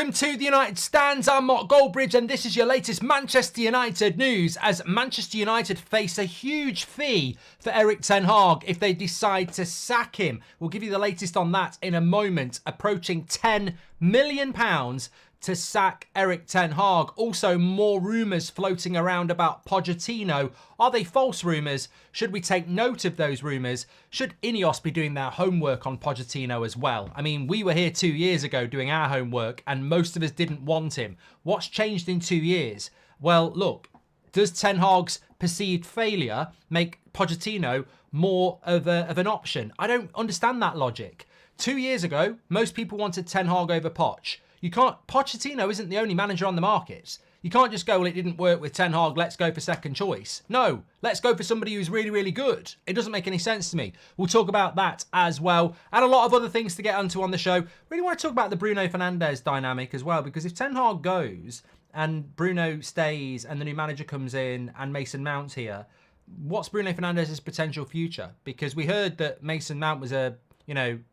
Welcome to the United Stands. I'm Mark Goldbridge, and this is your latest Manchester United news as Manchester United face a huge fee for Erik Ten Hag if they decide to sack him. We'll give you the latest on that in a moment. Approaching £10 million to sack Erik Ten Hag. Also, more rumours floating around about Pochettino. Are they false rumours? Should we take note of those rumours? Should Ineos be doing their homework on Pochettino as well? I mean, we were here 2 years ago doing our homework and most of us didn't want him. What's changed in 2 years? Well, look, does Ten Hag's perceived failure make Pochettino more of an option? I don't understand that logic. 2 years ago, most people wanted Ten Hag over Poch. Pochettino isn't the only manager on the market. You can't just go, well, it didn't work with Ten Hag, let's go for second choice. No, let's go for somebody who's really, really good. It doesn't make any sense to me. We'll talk about that as well. And a lot of other things to get onto on the show. Really want to talk about the Bruno Fernandes dynamic as well, because if Ten Hag goes and Bruno stays and the new manager comes in and Mason Mount's here, what's Bruno Fernandes' potential future? Because we heard that Mason Mount was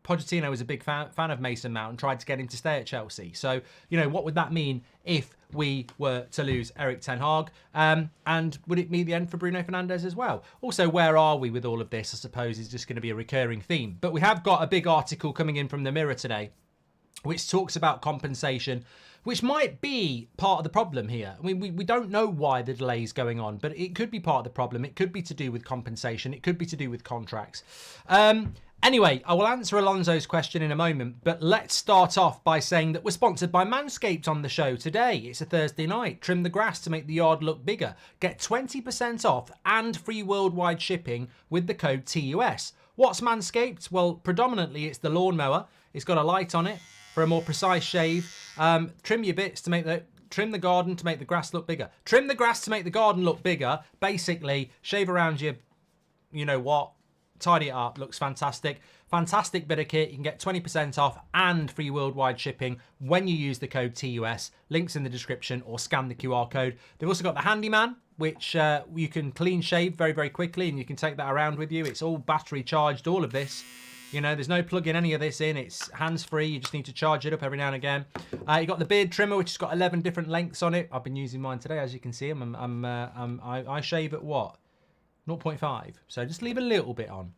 Pochettino was a big fan of Mason Mount and tried to get him to stay at Chelsea. So, what would that mean if we were to lose Erik Ten Hag? And would it mean the end for Bruno Fernandes as well? Also, where are we with all of this, I suppose, is just going to be a recurring theme. But we have got a big article coming in from the Mirror today, which talks about compensation, which might be part of the problem here. I mean, we don't know why the delay is going on, but it could be part of the problem. It could be to do with compensation. It could be to do with contracts. Anyway, I will answer Alonso's question in a moment, but let's start off by saying that we're sponsored by Manscaped on the show today. It's a Thursday night. Trim the grass to make the yard look bigger. Get 20% off and free worldwide shipping with the code TUS. What's Manscaped? Well, predominantly it's the lawnmower. It's got a light on it for a more precise shave. Trim your bits to make trim the garden to make the grass look bigger. Trim the grass to make the garden look bigger. Basically, shave around your, tidy it up, looks fantastic. Fantastic bit of kit. You can get 20% off and free worldwide shipping when you use the code TUS. Links in the description or scan the QR code. They've also got the Handyman, which you can clean shave very, very quickly and you can take that around with you. It's all battery charged, all of this. There's no plugging any of this in. It's hands-free. You just need to charge it up every now and again. You got the beard trimmer, which has got 11 different lengths on it. I've been using mine today, as you can see. I shave at what? 0.5. So just leave a little bit on.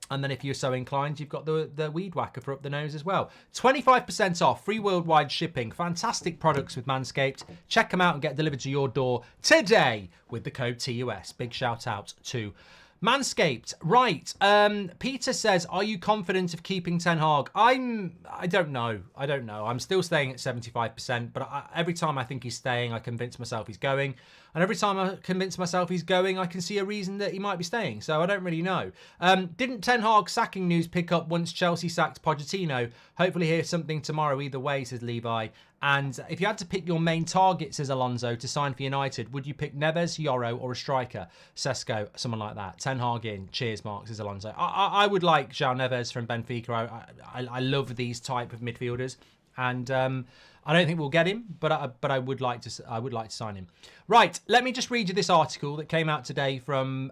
And then if you're so inclined, you've got the weed whacker for up the nose as well. 25% off, free worldwide shipping. Fantastic products with Manscaped. Check them out and get delivered to your door today with the code TUS. Big shout out to Manscaped. Right. Peter says, are you confident of keeping Ten Hag? I don't know. I'm still staying at 75%, but every time I think he's staying, I convince myself he's going. And every time I convince myself he's going, I can see a reason that he might be staying. So I don't really know. Didn't Ten Hag sacking news pick up once Chelsea sacked Pochettino? Hopefully hear something tomorrow either way, says Levi. And if you had to pick your main target, says Alonso, to sign for United, would you pick Neves, Yoro, or a striker? Sesko, someone like that. Ten Hag in. Cheers, Mark, says Alonso. I would like João Neves from Benfica. I love these type of midfielders. And I don't think we'll get him, but I would like to sign him. Right, let me just read you this article that came out today from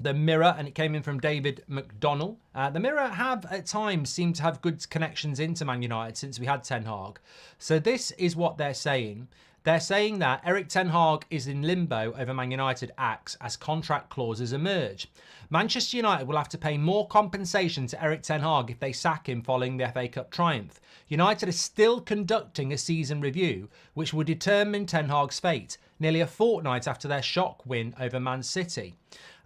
the Mirror, and it came in from David McDonnell. The Mirror have at times seemed to have good connections into Man United since we had Ten Hag. So this is what they're saying. They're saying that Erik Ten Hag is in limbo over Man United acts as contract clauses emerge. Manchester United will have to pay more compensation to Erik Ten Hag if they sack him following the FA Cup triumph. United is still conducting a season review, which will determine Ten Hag's fate, nearly a fortnight after their shock win over Man City.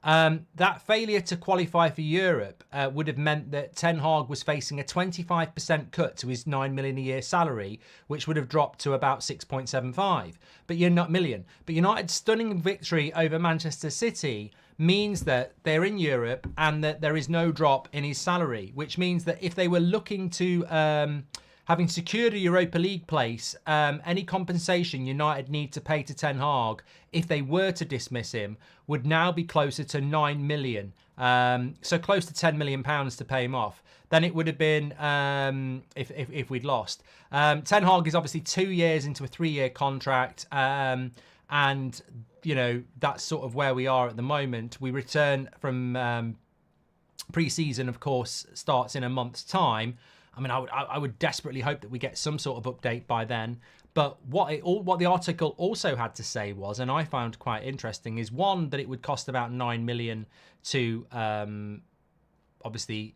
That failure to qualify for Europe would have meant that Ten Hag was facing a 25% cut to his $9 million a year salary, which would have dropped to about 6.75 million. But United's stunning victory over Manchester City means that they're in Europe and that there is no drop in his salary, which means that if they were looking to having secured a Europa League place, any compensation United need to pay to Ten Hag if they were to dismiss him would now be closer to 9 million. So close to £10 million to pay him off than it would have been if we'd lost. Ten Hag is obviously 2 years into a 3-year contract, and that's sort of where we are at the moment. We return from pre-season, of course, starts in a month's time. I mean, I would desperately hope that we get some sort of update by then. But what the article also had to say was, and I found quite interesting, is one, that it would cost about 9 million to obviously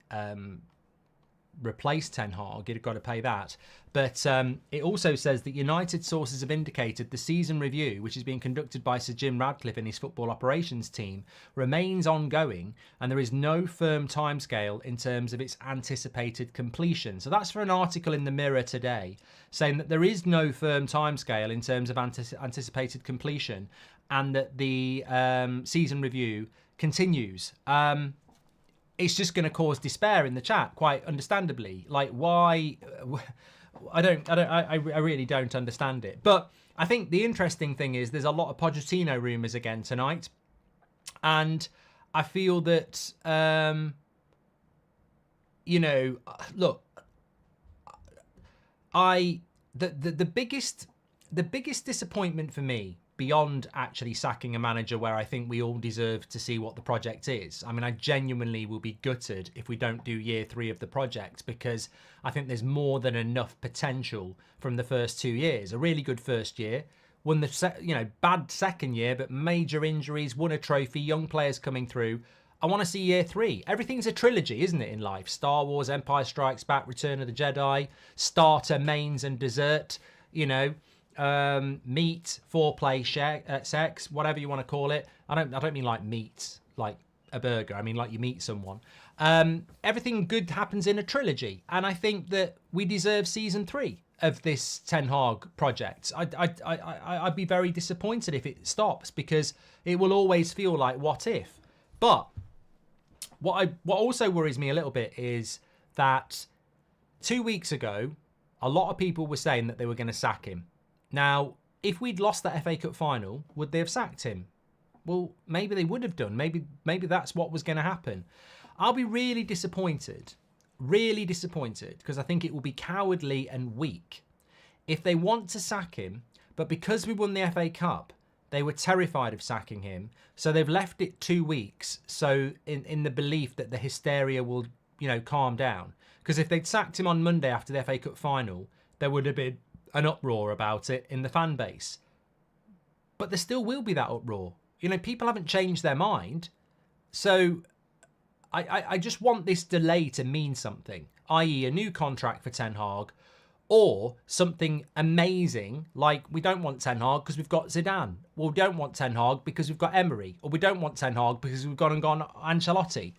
replace Ten Hag. You've got to pay that. But it also says that United sources have indicated the season review, which is being conducted by Sir Jim Radcliffe and his football operations team, remains ongoing, and there is no firm timescale in terms of its anticipated completion. So that's for an article in the Mirror today, saying that there is no firm timescale in terms of anticipated completion, and that the season review continues. It's just going to cause despair in the chat, quite understandably. Like, why? I really don't understand it. But I think the interesting thing is there's a lot of Pochettino rumours again tonight, and I feel that look, the biggest disappointment for me, beyond actually sacking a manager where I think we all deserve to see what the project is. I mean, I genuinely will be gutted if we don't do year 3 of the project, because I think there's more than enough potential from the first 2 years. A really good first year, won the bad second year, but major injuries, won a trophy, young players coming through. I want to see year 3. Everything's a trilogy, isn't it, in life? Star Wars, Empire Strikes Back, Return of the Jedi, starter, mains and dessert, meat, foreplay, sex, whatever you want to call it. I don't mean like meat, like a burger. I mean like you meet someone. Everything good happens in a trilogy, and I think that we deserve season 3 of this Ten Hag project. I'd be very disappointed if it stops, because it will always feel like what if. But what also worries me a little bit is that 2 weeks ago, a lot of people were saying that they were going to sack him. Now, if we'd lost that FA Cup final, would they have sacked him? Well, maybe they would have done. Maybe that's what was going to happen. I'll be really disappointed, because I think it will be cowardly and weak if they want to sack him, but because we won the FA Cup, they were terrified of sacking him, so they've left it 2 weeks, so in the belief that the hysteria will, calm down. Because if they'd sacked him on Monday after the FA Cup final, there would have been an uproar about it in the fan base. But there still will be that uproar. People haven't changed their mind. So I just want this delay to mean something, i.e. a new contract for Ten Hag, or something amazing like we don't want Ten Hag because we've got Zidane. Well, we don't want Ten Hag because we've got Emery. Or we don't want Ten Hag because we've gone Ancelotti.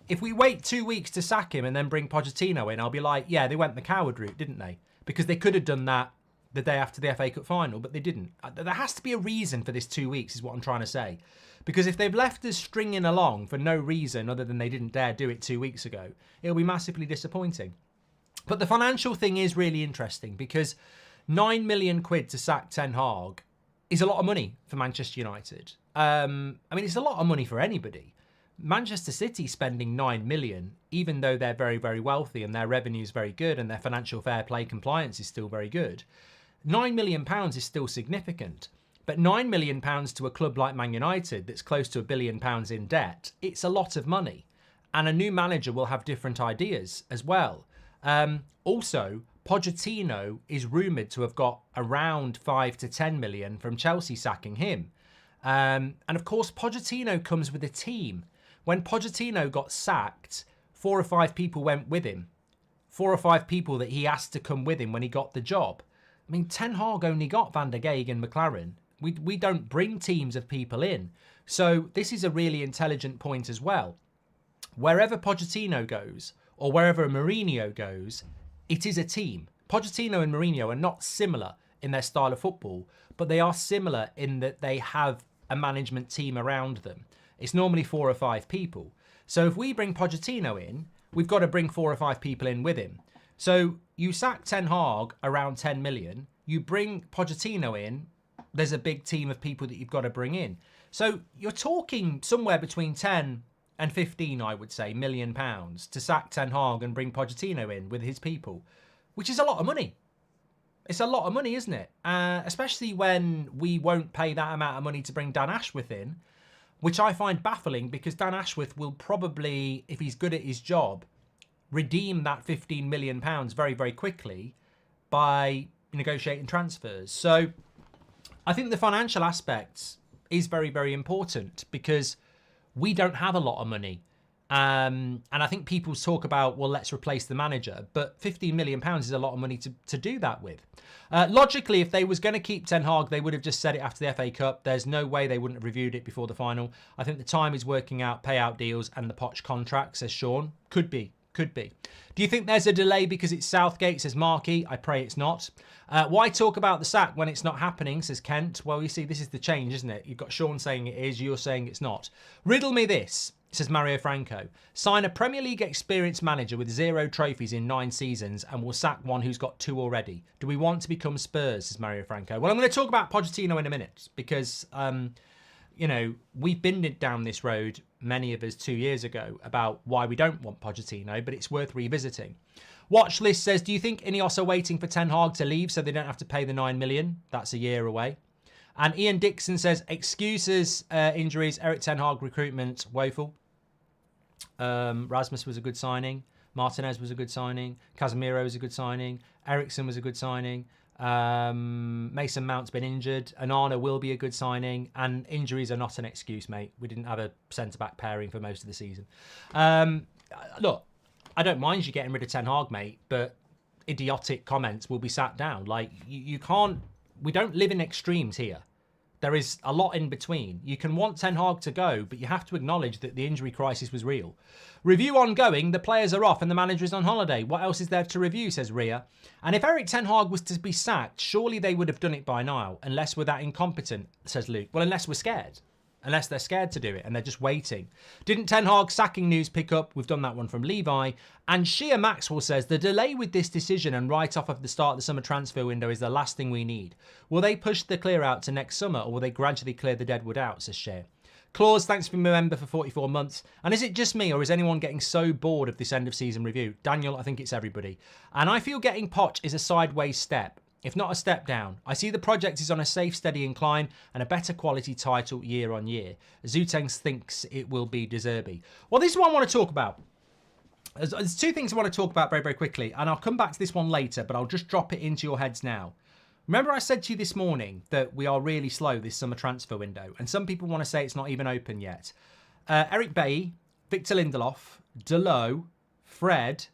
If we wait 2 weeks to sack him and then bring Pochettino in, I'll be like, yeah, they went the coward route, didn't they? Because they could have done that the day after the FA Cup final, but they didn't. There has to be a reason for this 2 weeks, is what I'm trying to say. Because if they've left us stringing along for no reason other than they didn't dare do it 2 weeks ago, it'll be massively disappointing. But the financial thing is really interesting, because 9 million quid to sack Ten Hag is a lot of money for Manchester United. It's a lot of money for anybody. Manchester City spending 9 million, even though they're very, very wealthy and their revenue is very good and their financial fair play compliance is still very good, £9 million is still significant. But £9 million to a club like Man United that's close to £1 billion in debt, it's a lot of money. And a new manager will have different ideas as well. Also, Pochettino is rumoured to have got around 5 to 10 million from Chelsea sacking him. And of course, Pochettino comes with a team. When Pochettino got sacked, 4 or 5 people went with him. 4 or 5 people that he asked to come with him when he got the job. I mean, Ten Hag only got Van der Gaag and McLaren. We don't bring teams of people in. So this is a really intelligent point as well. Wherever Pochettino goes, or wherever Mourinho goes, it is a team. Pochettino and Mourinho are not similar in their style of football, but they are similar in that they have a management team around them. It's normally 4 or 5 people. So if we bring Pochettino in, we've got to bring 4 or 5 people in with him. So you sack Ten Hag around 10 million, you bring Pochettino in, there's a big team of people that you've got to bring in. So you're talking somewhere between 10 and 15, I would say, £million to sack Ten Hag and bring Pochettino in with his people, which is a lot of money. It's a lot of money, isn't it? Especially when we won't pay that amount of money to bring Dan Ashworth in, which I find baffling, because Dan Ashworth will probably, if he's good at his job, redeem that £15 million very, very quickly by negotiating transfers. So I think the financial aspect is very, very important because we don't have a lot of money. And I think people talk about, well, let's replace the manager. But £15 million is a lot of money to do that with. Logically, if they was going to keep Ten Hag, they would have just said it after the FA Cup. There's no way they wouldn't have reviewed it before the final. I think the time is working out payout deals and the Poch contract, says Sean. Could be. Could be. Do you think there's a delay because it's Southgate, says Marky? I pray it's not. Why talk about the sack when it's not happening, says Kent? Well, you see, this is the change, isn't it? You've got Sean saying it is, you're saying it's not. Riddle me this, says Mario Franco. Sign a Premier League experienced manager with 0 trophies in 9 seasons and we'll sack one who's got 2 already. Do we want to become Spurs, says Mario Franco? Well, I'm going to talk about Pochettino in a minute because, you know, we've been down this road, many of us 2 years ago, about why we don't want Pochettino, but it's worth revisiting. Watchlist says, do you think Ineos are waiting for Ten Hag to leave so they don't have to pay the $9 million? That's a year away. And Ian Dixon says, excuses, injuries, Eric Ten Hag recruitment, woeful. Rasmus was a good signing. Martinez was a good signing. Casemiro was a good signing. Ericsson was a good signing. Mason Mount's been injured. Anana will be a good signing. And injuries are not an excuse, mate. We didn't have a centre-back pairing for most of the season. Look, I don't mind you getting rid of Ten Hag, mate, but idiotic comments will be sat down. Like, you can't... We don't live in extremes here. There is a lot in between. You can want Ten Hag to go, but you have to acknowledge that the injury crisis was real. Review ongoing, the players are off and the manager is on holiday. What else is there to review, says Ria. And if Eric Ten Hag was to be sacked, surely they would have done it by now, unless we're that incompetent, says Luke. Well, unless we're scared. Unless they're scared to do it and they're just waiting. Didn't Ten Hag sacking news pick up? We've done that one from Levi. And Shia Maxwell says, the delay with this decision and write-off of the start of the summer transfer window is the last thing we need. Will they push the clear out to next summer or will they gradually clear the deadwood out, says Shia. Claus, thanks for being a member for 44 months. And is it just me or is anyone getting so bored of this end of season review? Daniel, I think it's everybody. And I feel getting Poch is a sideways step, if not a step down. I see the project is on a safe, steady incline and a better quality title year on year. Zutengs thinks it will be De Zerbi. Well, this is what I want to talk about. There's 2 things I want to talk about very, very quickly, and I'll come back to this one later, but I'll just drop it into your heads now. Remember I said to you this morning that we are really slow this summer transfer window, and some people want to say it's not even open yet. Eric Bailly, Victor Lindelof, Delot, Fred,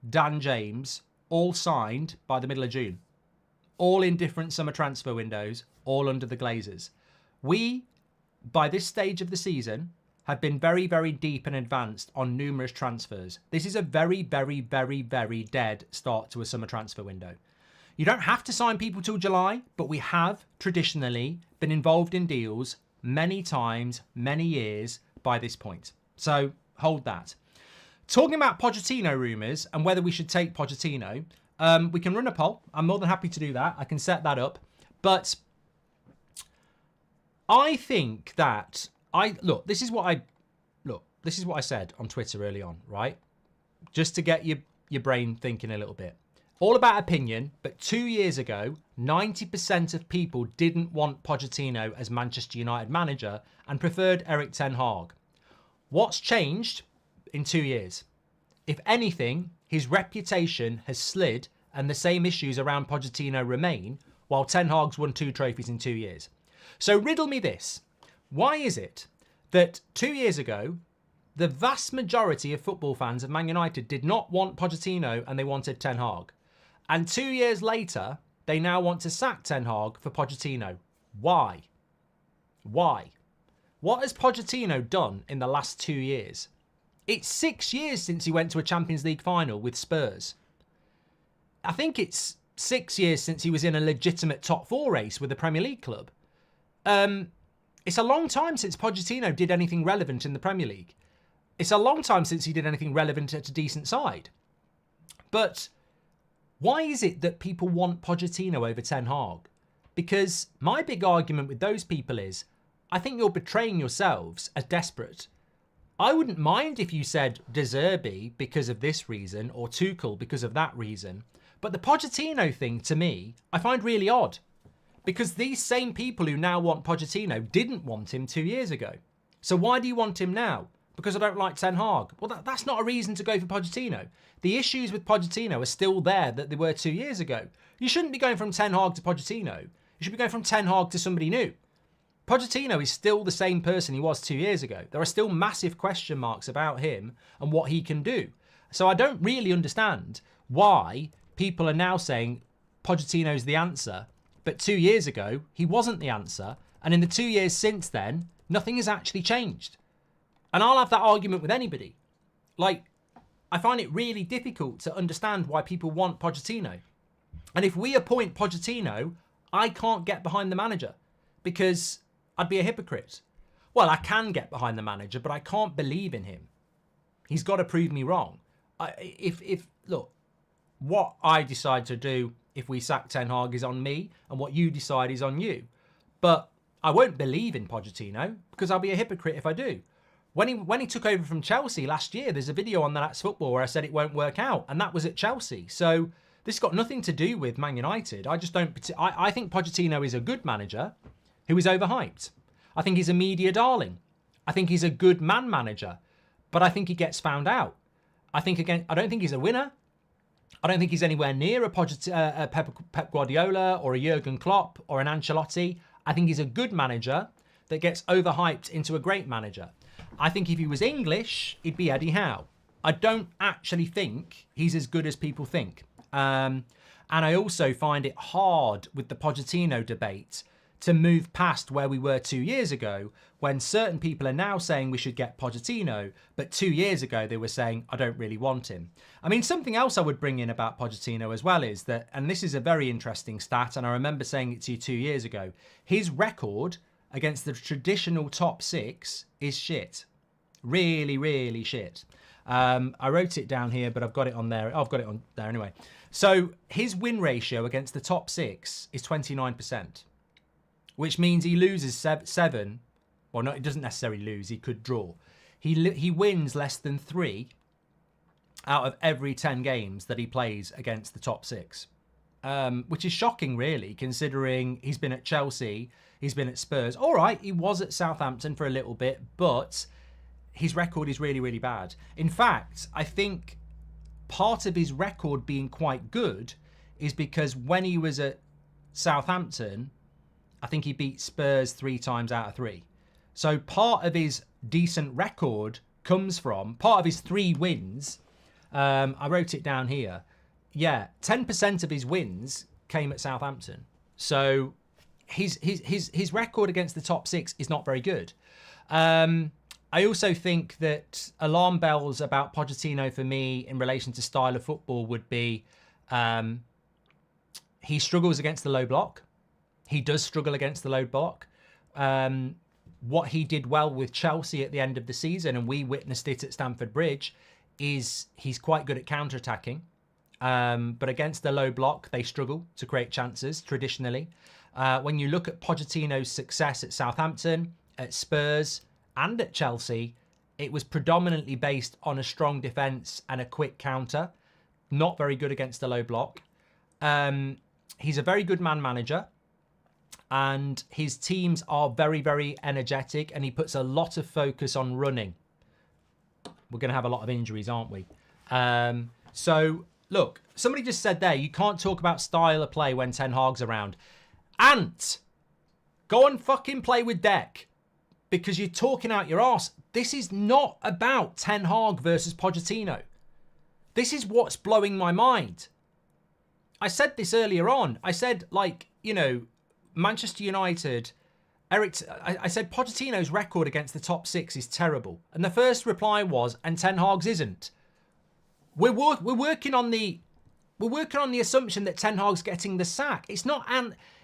Dan James, all signed by the middle of June. All in different summer transfer windows, all under the Glazers. We, by this stage of the season, have been very, very deep and advanced on numerous transfers. This is a very, very, very, very dead start to a summer transfer window. You don't have to sign people till July, but we have traditionally been involved in deals many times, many years by this point. So hold that. Talking about Pochettino rumours and whether we should take Pochettino, we can run a poll. I'm more than happy to do that. I can set that up. But I think that this is what I said on Twitter early on, right? Just to get your brain thinking a little bit. All about opinion, but 2 years ago, 90% of people didn't want Pochettino as Manchester United manager and preferred Eric Ten Hag. What's changed in 2 years? If anything, his reputation has slid and the same issues around Pochettino remain, while Ten Hag's won 2 trophies in 2 years. So riddle me this. Why is it that 2 years ago, the vast majority of football fans of Man United did not want Pochettino and they wanted Ten Hag? And 2 years later, they now want to sack Ten Hag for Pochettino. Why? Why? What has Pochettino done in the last 2 years? It's 6 years since he went to a Champions League final with Spurs. I think it's 6 years since he was in a legitimate top 4 race with a Premier League club. It's a long time since Pochettino did anything relevant in the Premier League. It's a long time since he did anything relevant at a decent side. But why is it that people want Pochettino over Ten Hag? Because my big argument with those people is, I think you're betraying yourselves as desperate. I wouldn't mind if you said De Zerbi because of this reason or Tuchel because of that reason. But the Pochettino thing, to me, I find really odd. Because these same people who now want Pochettino didn't want him 2 years ago. So why do you want him now? because I don't like Ten Hag. Well, that's not a reason to go for Pochettino. The issues with Pochettino are still there that they were 2 years ago. You shouldn't be going from Ten Hag to Pochettino. You should be going from Ten Hag to somebody new. Pochettino is still the same person he was 2 years ago. There are still massive question marks about him and what he can do. So I don't really understand why people are now saying Pochettino's the answer, but 2 years ago, he wasn't the answer. And in the 2 years since then, nothing has actually changed. And I'll have that argument with anybody. Like, I find it really difficult to understand why people want Pochettino. And if we appoint Pochettino, I can't get behind the manager because I'd be a hypocrite. Well, I can get behind the manager, but I can't believe in him. He's got to prove me wrong. Look, what I decide to do if we sack Ten Hag is on me, and what you decide is on you. But I won't believe in Pochettino because I'll be a hypocrite if I do. When he took over from Chelsea last year, there's a video on That's Football where I said it won't work out, and that was at Chelsea. So this has got nothing to do with Man United. I just don't. I think Pochettino is a good manager who is overhyped. I think he's a media darling. I think he's a good man manager, but I think he gets found out. I don't think he's a winner. I don't think he's anywhere near a Pep Guardiola or a Jurgen Klopp or an Ancelotti. I think he's a good manager that gets overhyped into a great manager. I think if he was English, he'd be Eddie Howe. I don't actually think he's as good as people think. And I also find it hard with the Pochettino debate to move past where we were 2 years ago, when certain people are now saying we should get Pochettino, but 2 years ago they were saying, I don't really want him. I mean, something else I would bring in about Pochettino as well is that, and this is a very interesting stat, and I remember saying it to you 2 years ago, his record against the traditional top six is shit. Really, really shit. I wrote it down here, but I've got it on there. I've got it on there anyway. So his win ratio against the top six is 29%. Which means he loses seven. Well, no, he doesn't necessarily lose. He could draw. He wins less than 3 out of every 10 games that he plays against the top six, which is shocking, really, considering he's been at Chelsea, he's been at Spurs. All right, he was at Southampton for a little bit, but his record is really, really bad. In fact, I think part of his record being quite good is because when he was at Southampton, I think he beat Spurs 3 times out of 3. So part of his decent record comes from, part of his 3 wins, I wrote it down here. Yeah, 10% of his wins came at Southampton. So his record against the top 6 is not very good. I also think that alarm bells about Pochettino for me in relation to style of football would be he struggles against the low block. He does struggle against the low block. What he did well with Chelsea at the end of the season, and we witnessed it at Stamford Bridge, is he's quite good at counter-attacking. But against the low block, they struggle to create chances traditionally. When you look at Pochettino's success at Southampton, at Spurs, and at Chelsea, it was predominantly based on a strong defence and a quick counter. Not very good against the low block. He's a very good man manager. And his teams are very, very energetic, and he puts a lot of focus on running. We're going to have a lot of injuries, aren't we? So, look, somebody just said there, you can't talk about style of play when Ten Hag's around. Ant, go and fucking play with Deck, because you're talking out your arse. This is not about Ten Hag versus Pochettino. This is what's blowing my mind. I said this earlier on. I said, like, you know, Manchester United, I said Pochettino's record against the top 6 is terrible. And the first reply was, and Ten Hag's isn't. We're working on the assumption that Ten Hag's getting the sack. It's not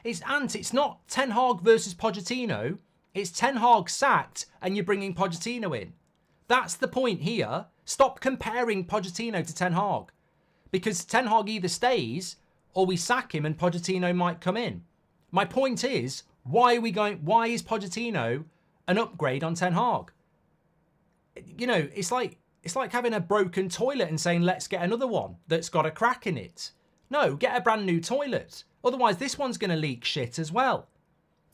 it's not Ten Hag versus Pochettino. It's Ten Hag sacked and you're bringing Pochettino in. That's the point here. Stop comparing Pochettino to Ten Hag. Because Ten Hag either stays or we sack him and Pochettino might come in. My point is, why is Pochettino an upgrade on Ten Hag? You know, it's like having a broken toilet and saying, let's get another one that's got a crack in it. No, get a brand new toilet. Otherwise, this one's going to leak shit as well.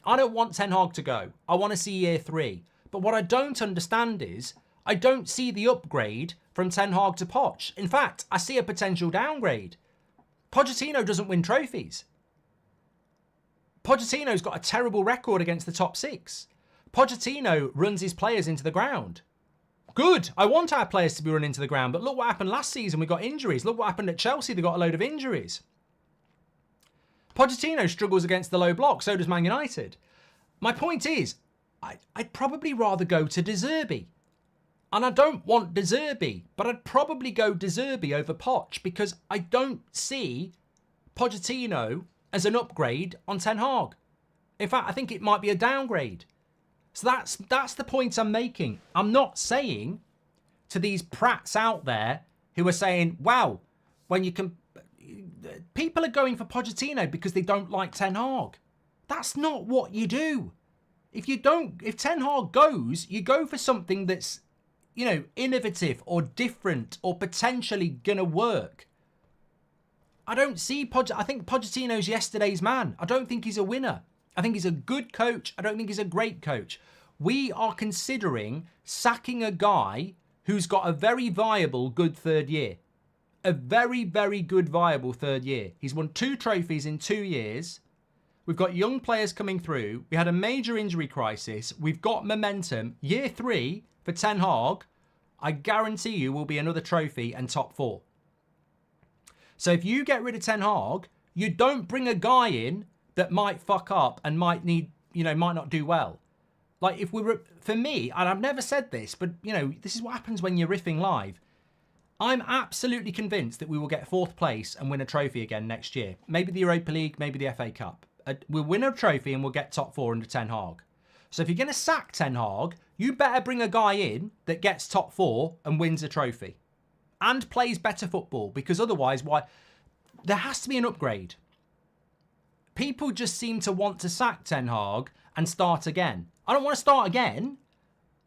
I don't want Ten Hag to go. I want to see year 3. But what I don't understand is, I don't see the upgrade from Ten Hag to Poch. In fact, I see a potential downgrade. Pochettino doesn't win trophies. Pochettino's got a terrible record against the top 6. Pochettino runs his players into the ground. Good. I want our players to be run into the ground, but look what happened last season. We got injuries. Look what happened at Chelsea. They got a load of injuries. Pochettino struggles against the low block. So does Man United. My point is, I'd probably rather go to De Zerbi. And I don't want De Zerbi, but I'd probably go De Zerbi over Poch because I don't see Pochettino as an upgrade on Ten Hag. In fact, I think it might be a downgrade. So that's the point I'm making. I'm not saying to these prats out there who are saying, wow, when you can... People are going for Pochettino because they don't like Ten Hag. That's not what you do. If Ten Hag goes, you go for something that's, you know, innovative or different or potentially going to work. I don't see I think Pochettino's yesterday's man. I don't think he's a winner. I think he's a good coach. I don't think he's a great coach. We are considering sacking a guy who's got a very viable good third year. A very, very good viable third year. He's won 2 trophies in 2 years. We've got young players coming through. We had a major injury crisis. We've got momentum. Year 3 for Ten Hag, I guarantee you will be another trophy and top 4. So if you get rid of Ten Hag, you don't bring a guy in that might fuck up and might not do well. Like if for me, and I've never said this, but you know, this is what happens when you're riffing live. I'm absolutely convinced that we will get 4th place and win a trophy again next year. Maybe the Europa League, maybe the FA Cup. We'll win a trophy and we'll get top 4 under Ten Hag. So if you're going to sack Ten Hag, you better bring a guy in that gets top 4 and wins a trophy. And plays better football, because otherwise, why? There has to be an upgrade. People just seem to want to sack Ten Hag and start again. I don't want to start again.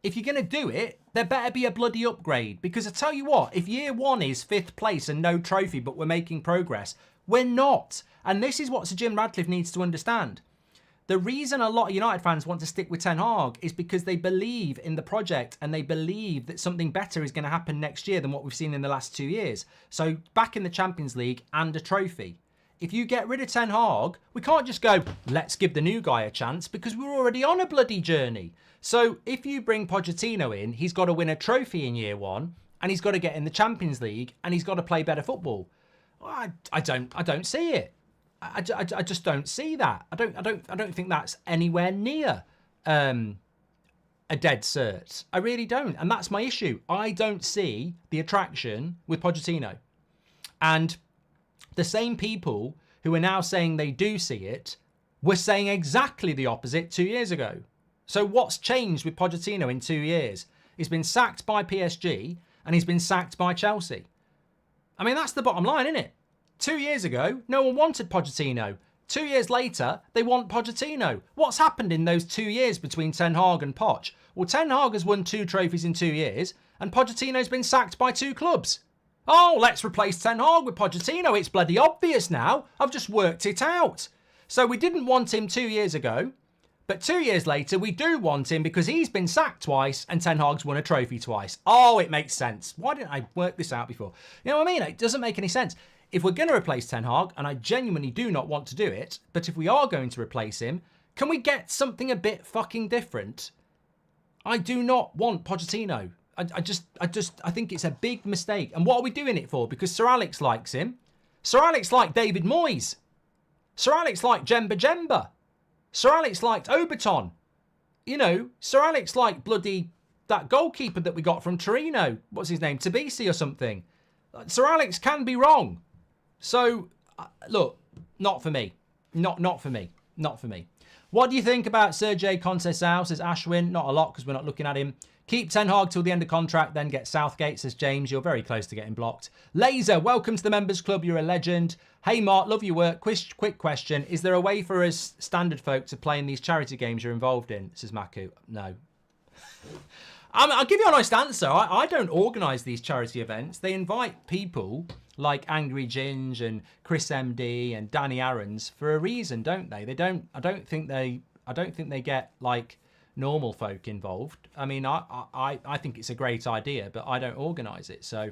If you're going to do it, there better be a bloody upgrade. Because I tell you what, if year 1 is 5th place and no trophy, but we're making progress, we're not. And this is what Sir Jim Ratcliffe needs to understand. The reason a lot of United fans want to stick with Ten Hag is because they believe in the project and they believe that something better is going to happen next year than what we've seen in the last 2 years. So back in the Champions League and a trophy. If you get rid of Ten Hag, we can't just go, let's give the new guy a chance, because we're already on a bloody journey. So if you bring Pochettino in, he's got to win a trophy in year 1 and he's got to get in the Champions League and he's got to play better football. I don't see it. I just don't see that. I don't think that's anywhere near a dead cert. I really don't. And that's my issue. I don't see the attraction with Pochettino. And the same people who are now saying they do see it were saying exactly the opposite 2 years ago. So what's changed with Pochettino in 2 years? He's been sacked by PSG and he's been sacked by Chelsea. I mean, that's the bottom line, isn't it? 2 years ago, no one wanted Pochettino. 2 years later, they want Pochettino. What's happened in those 2 years between Ten Hag and Poch? Well, Ten Hag has won 2 trophies in 2 years, and Pochettino's been sacked by 2 clubs. Oh, let's replace Ten Hag with Pochettino. It's bloody obvious now. I've just worked it out. So we didn't want him 2 years ago, but 2 years later, we do want him because he's been sacked twice and Ten Hag's won a trophy twice. Oh, it makes sense. Why didn't I work this out before? You know what I mean? It doesn't make any sense. If we're going to replace Ten Hag, and I genuinely do not want to do it, but if we are going to replace him, can we get something a bit fucking different? I do not want Pochettino. I think it's a big mistake. And what are we doing it for? Because Sir Alex likes him. Sir Alex liked David Moyes. Sir Alex liked Jemba. Sir Alex liked Oberton. You know, Sir Alex liked bloody that goalkeeper that we got from Torino. What's his name? Tabisi or something. Sir Alex can be wrong. So, look, not for me. Not for me. Not for me. What do you think about Sergei Conceição, says Ashwin? Not a lot, because we're not looking at him. Keep Ten Hag till the end of contract, then get Southgate, says James. You're very close to getting blocked. Laser, welcome to the members club. You're a legend. Hey, Mark, love your work. Quick question. Is there a way for us standard folk to play in these charity games you're involved in, says Maku? No. I'll give you an honest answer. I don't organise these charity events. They invite people like Angry Ginge and Chris MD and Danny Aarons for a reason, don't they? I don't think they get like normal folk involved. I mean, I think it's a great idea, but I don't organise it. So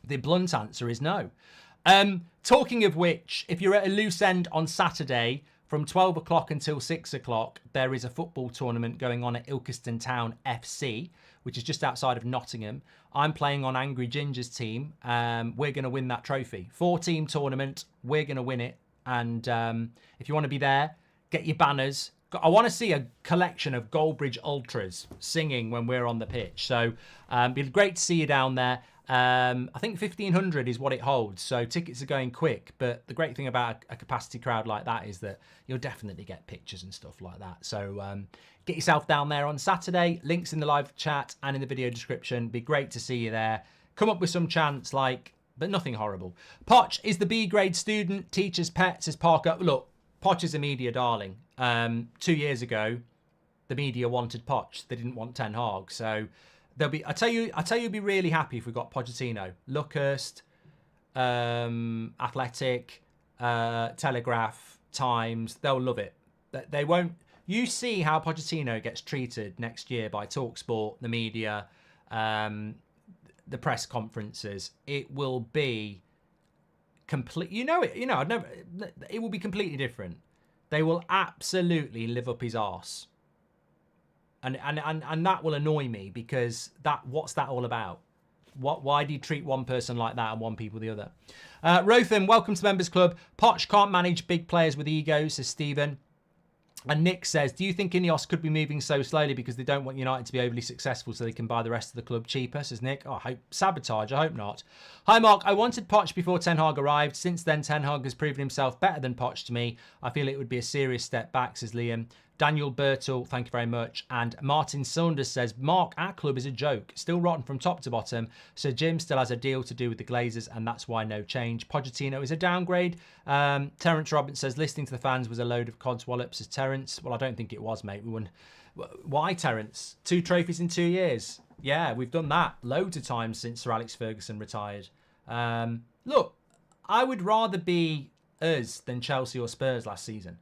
the blunt answer is no. Talking of which, if you're at a loose end on Saturday from 12 o'clock until 6 o'clock, there is a football tournament going on at Ilkeston Town FC, which is just outside of Nottingham. I'm playing on Angry Ginger's team. We're going to win that trophy. 4-team tournament. We're going to win it. And if you want to be there, get your banners. I want to see a collection of Goldbridge Ultras singing when we're on the pitch. So it'd be great to see you down there. I think 1,500 is what it holds, so tickets are going quick. But the great thing about a capacity crowd like that is that you'll definitely get pictures and stuff like that. So get yourself down there on Saturday. Links in the live chat and in the video description. Be great to see you there. Come up with some chants, but nothing horrible. Poch is the B grade student, teacher's pet, says Parker. Look, Poch is a media darling. 2 years ago, the media wanted Poch. They didn't want Ten Hag. So there'll be. I tell you, you'd be really happy if we got Pochettino. Luckhurst, Athletic, Telegraph, Times. They'll love it. They won't. You see how Pochettino gets treated next year by TalkSport, the media, the press conferences. It will be complete. You know it. You know. It will be completely different. They will absolutely live up his arse. And that will annoy me because what's that all about? Why do you treat one person like that and one people the other? Rothan, welcome to the Members Club. Poch can't manage big players with egos, says Stephen. And Nick says, do you think Ineos could be moving so slowly because they don't want United to be overly successful so they can buy the rest of the club cheaper, says Nick. Oh, sabotage, I hope not. Hi, Mark. I wanted Poch before Ten Hag arrived. Since then, Ten Hag has proven himself better than Poch to me. I feel it would be a serious step back, says Liam. Daniel Bertel, thank you very much. And Martin Saunders says, Mark, our club is a joke. Still rotten from top to bottom. So Jim still has a deal to do with the Glazers, and that's why no change. Pochettino is a downgrade. Terence Robbins says, listening to the fans was a load of codswallops, says Terence. Well, I don't think it was, mate. We won. Why, Terence? 2 trophies in 2 years. Yeah, we've done that loads of times since Sir Alex Ferguson retired. Look, I would rather be us than Chelsea or Spurs last season.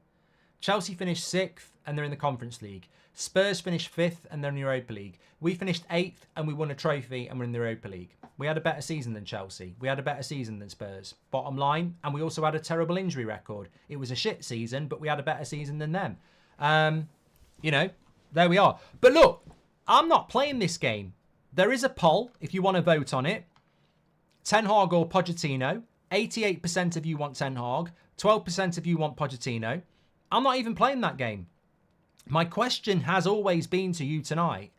Chelsea finished 6th and they're in the Conference League. Spurs finished 5th and they're in the Europa League. We finished 8th and we won a trophy and we're in the Europa League. We had a better season than Chelsea. We had a better season than Spurs. Bottom line, and we also had a terrible injury record. It was a shit season, but we had a better season than them. You know, there we are. But look, I'm not playing this game. There is a poll if you want to vote on it. Ten Hag or Pochettino. 88% of you want Ten Hag. 12% of you want Pochettino. I'm not even playing that game. My question has always been to you tonight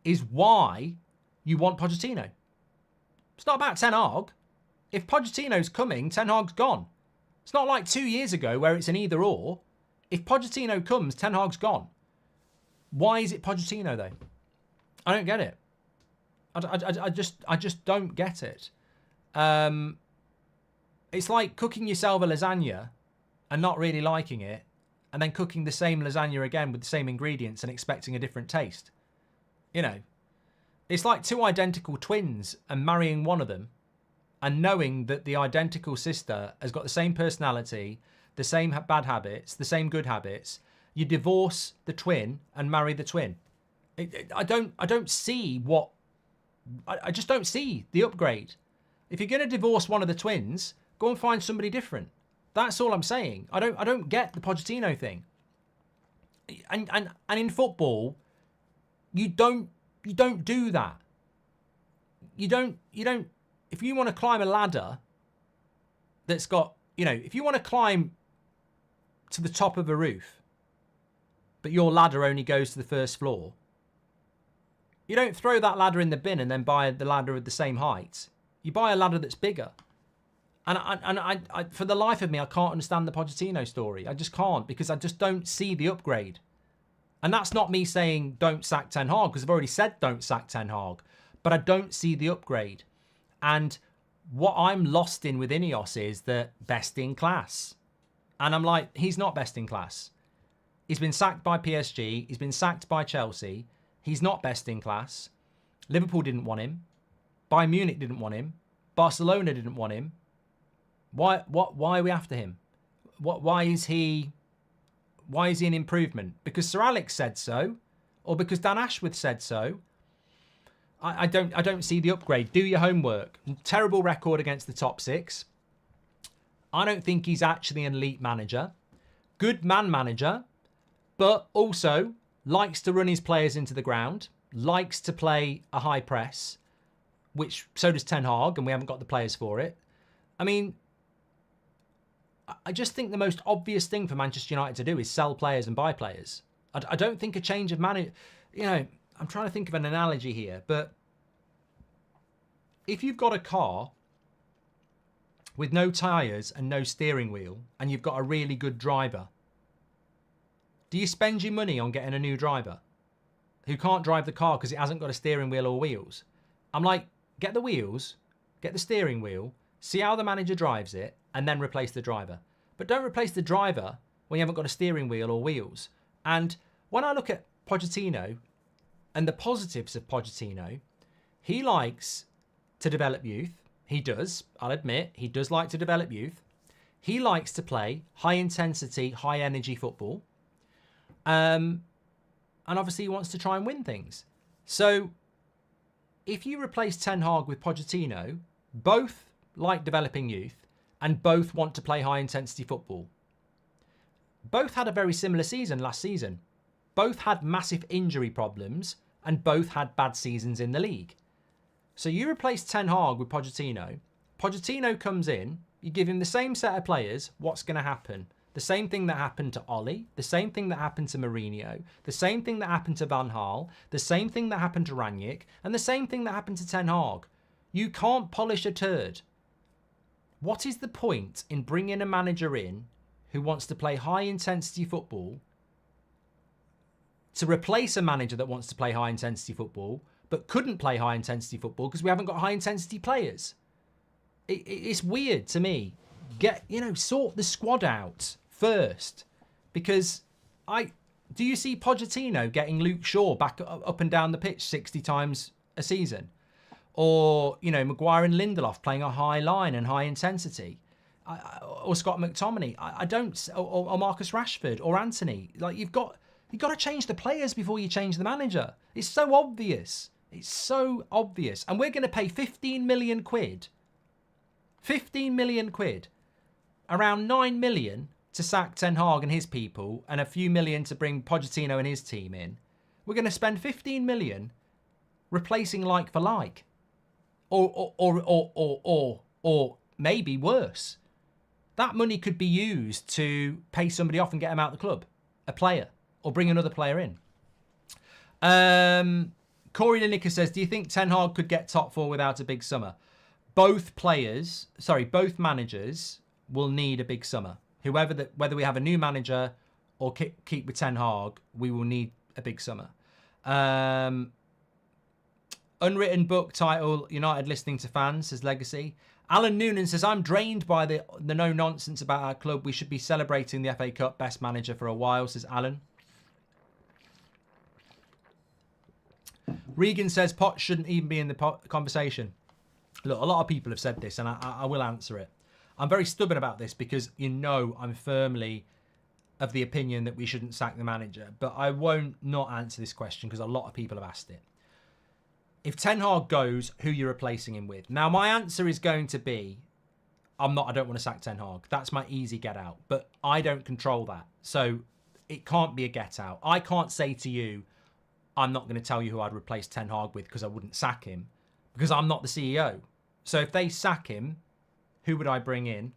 is why you want Pochettino. It's not about Ten Hag. If Pochettino's coming, Ten Hag's gone. It's not like 2 years ago where it's an either or. If Pochettino comes, Ten Hag's gone. Why is it Pochettino though? I don't get it. I just don't get it. It's like cooking yourself a lasagna and not really liking it, and then cooking the same lasagna again with the same ingredients and expecting a different taste. You know, it's like 2 identical twins and marrying one of them and knowing that the identical sister has got the same personality, the same bad habits, the same good habits. You divorce the twin and marry the twin. I don't see what... I just don't see the upgrade. If you're going to divorce one of the twins, go and find somebody different. That's all I'm saying. I don't get the Pochettino thing. And in football, you don't do that. You don't if you want to climb a ladder that's got, you know, if you want to climb to the top of a roof, but your ladder only goes to the first floor, you don't throw that ladder in the bin and then buy the ladder of the same height. You buy a ladder that's bigger. And I, for the life of me, I can't understand the Pochettino story. I just can't, because I just don't see the upgrade. And that's not me saying don't sack Ten Hag, because I've already said don't sack Ten Hag. But I don't see the upgrade. And what I'm lost in with Ineos is the best in class. And I'm like, he's not best in class. He's been sacked by PSG. He's been sacked by Chelsea. He's not best in class. Liverpool didn't want him. Bayern Munich didn't want him. Barcelona didn't want him. Why are we after him? Why is he an improvement? Because Sir Alex said so. or because Dan Ashworth said so, I don't see the upgrade. Do your homework. Terrible record against the top six. I don't think he's actually an elite manager. Good man manager, but also likes to run his players into the ground, likes to play a high press, which so does Ten Hag, and we haven't got the players for it. I mean, I just think the most obvious thing for Manchester United to do is sell players and buy players. I don't think a change of manager, I'm trying to think of an analogy here, but if you've got a car with no tyres and no steering wheel, and you've got a really good driver, do you spend your money on getting a new driver who can't drive the car because it hasn't got a steering wheel or wheels? I'm like, get the wheels, get the steering wheel, see how the manager drives it, and then replace the driver. But don't replace the driver when you haven't got a steering wheel or wheels. And when I look at Pochettino and the positives of Pochettino, he likes to develop youth. He does, I'll admit, he does like to develop youth. He likes to play high intensity, high energy football. And obviously he wants to try and win things. So if you replace Ten Hag with Pochettino, both like developing youth and both want to play high intensity football. Both had a very similar season last season. Both had massive injury problems and both had bad seasons in the league. So you replace Ten Hag with Pochettino. Pochettino comes in, you give him the same set of players, what's going to happen? The same thing that happened to Ollie, the same thing that happened to Mourinho, the same thing that happened to Van Gaal, the same thing that happened to Rangnick, and the same thing that happened to Ten Hag. You can't polish a turd. What is the point in bringing a manager in who wants to play high intensity football to replace a manager that wants to play high intensity football but couldn't play high intensity football because we haven't got high intensity players? It's weird to me. Sort the squad out first, because do you see Pochettino getting Luke Shaw back up and down the pitch 60 times a season? Or, Maguire and Lindelof playing a high line and high intensity? Or Scott McTominay? I don't, or Marcus Rashford or Anthony. Like, you've got to change the players before you change the manager. It's so obvious. It's so obvious. And we're going to pay 15 million quid. 15 million quid. Around 9 million to sack Ten Hag and his people, and a few million to bring Pochettino and his team in. We're going to spend 15 million replacing like for like. Or maybe worse. That money could be used to pay somebody off and get him out of the club. A player. Or bring another player in. Corey Lineker says, do you think Ten Hag could get top four without a big summer? Both managers will need a big summer. Whether we have a new manager or keep with Ten Hag, we will need a big summer. Unwritten book title, United Listening to Fans, says Legacy. Alan Noonan says, I'm drained by the no nonsense about our club. We should be celebrating the FA Cup best manager for a while, says Alan. Regan says, Poch shouldn't even be in the conversation. Look, a lot of people have said this, and I will answer it. I'm very stubborn about this because, I'm firmly of the opinion that we shouldn't sack the manager. But I won't not answer this question because a lot of people have asked it. If Ten Hag goes, who you're replacing him with? Now, my answer is going to be, I don't want to sack Ten Hag. That's my easy get out. But I don't control that. So it can't be a get out. I can't say to you, I'm not going to tell you who I'd replace Ten Hag with because I wouldn't sack him. Because I'm not the CEO. So if they sack him, who would I bring in?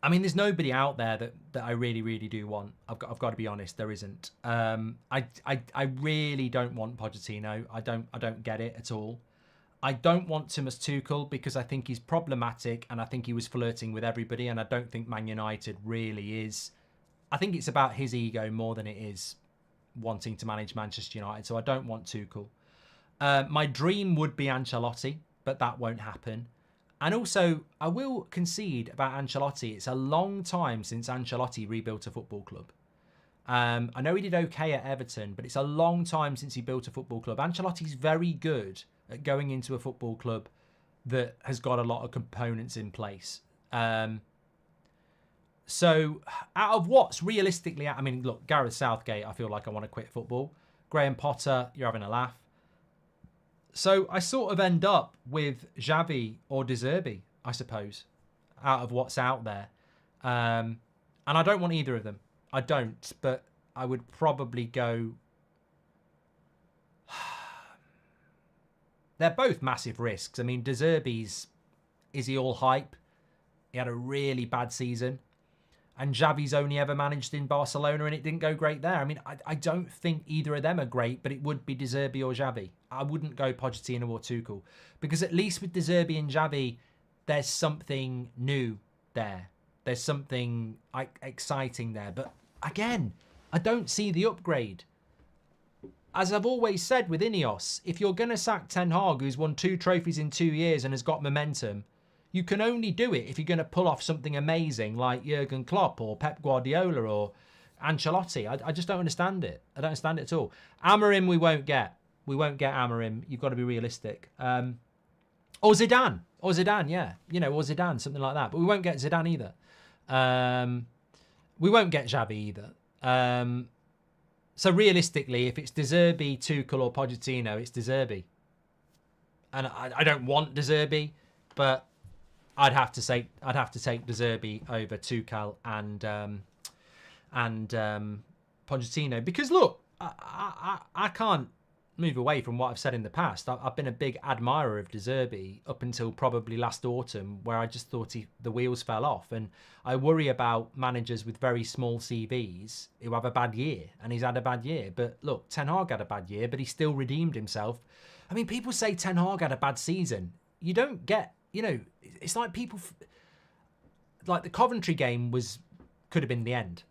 I mean, there's nobody out there that I really, really do want. I've got to be honest, there isn't. I really don't want Pochettino. I don't get it at all. I don't want Thomas Tuchel because I think he's problematic and I think he was flirting with everybody, and I don't think Man United really is. I think it's about his ego more than it is wanting to manage Manchester United. So I don't want Tuchel. My dream would be Ancelotti, but that won't happen. And also, I will concede about Ancelotti. It's a long time since Ancelotti rebuilt a football club. I know he did okay at Everton, but it's a long time since he built a football club. Ancelotti's very good at going into a football club that has got a lot of components in place. So out of what's realistically, I mean, look, Gareth Southgate, I feel like I want to quit football. Graham Potter, you're having a laugh. So I sort of end up with Xavi or De Zerbi, I suppose, out of what's out there. And I don't want either of them. I don't, but I would probably go... They're both massive risks. I mean, De Zerbi's, is he all hype? He had a really bad season. And Xavi's only ever managed in Barcelona and it didn't go great there. I mean, I don't think either of them are great, but it would be De Zerbi or Xavi. I wouldn't go Pochettino or Tuchel. Because at least with De Zerbi and Xavi, there's something new there. There's something exciting there. But again, I don't see the upgrade. As I've always said with Ineos, if you're going to sack Ten Hag, who's won 2 trophies in 2 years and has got momentum, you can only do it if you're going to pull off something amazing like Jurgen Klopp or Pep Guardiola or Ancelotti. I just don't understand it. I don't understand it at all. Amorim we won't get. We won't get Amorim. You've got to be realistic. Or Zidane. Or Zidane, yeah. You know, or Zidane, something like that. But we won't get Zidane either. We won't get Xavi either. So realistically, if it's De Zerbi, Tuchel or Pochettino, it's De Zerbi. And I don't want De Zerbi, but I'd have to take De Zerbi over Tuchel and Pochettino because look, I can't move away from what I've said in the past. I've been a big admirer of De Zerbi up until probably last autumn, where I just thought the wheels fell off. And I worry about managers with very small CVs who have a bad year, and he's had a bad year. But look, Ten Hag had a bad year, but he still redeemed himself. I mean, people say Ten Hag had a bad season. You don't get, you know, it's like people, like the Coventry game could have been the end.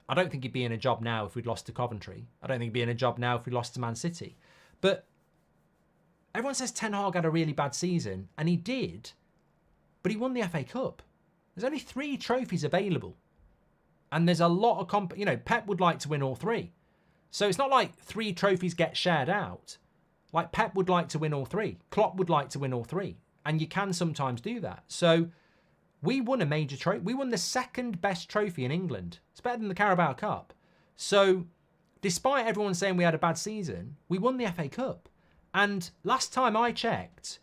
I don't think he'd be in a job now if we'd lost to Coventry. I don't think he'd be in a job now if we lost to Man City. But everyone says Ten Hag had a really bad season, and he did, but he won the FA Cup. There's only 3 trophies available. And there's a lot of, Pep would like to win all 3. So it's not like 3 trophies get shared out. Like Pep would like to win all 3. Klopp would like to win all 3. And you can sometimes do that. So we won a major trophy. We won the 2nd best trophy in England. It's better than the Carabao Cup. So despite everyone saying we had a bad season, we won the FA Cup. And last time I checked,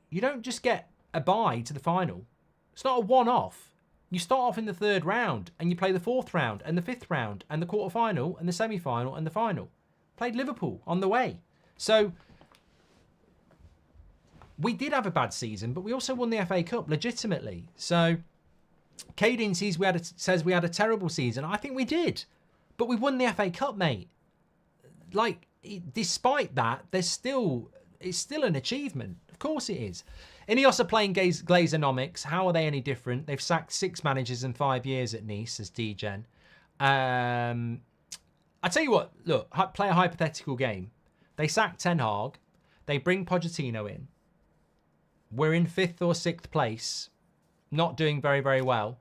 you don't just get a bye to the final. It's not a one-off. You start off in the 3rd round and you play the 4th round and the 5th round and the quarter-final and the semi-final and the final. Played Liverpool on the way. So we did have a bad season, but we also won the FA Cup legitimately. So Caden says we had a terrible season. I think we did, but we won the FA Cup, mate. Like, despite that, it's still an achievement. Of course it is. Ineos are playing Glazonomics. How are they any different? They've sacked 6 managers in 5 years at Nice, says DGen. I tell you what, look, play a hypothetical game. They sack Ten Hag. They bring Pochettino in. We're in 5th or 6th place, not doing very, very well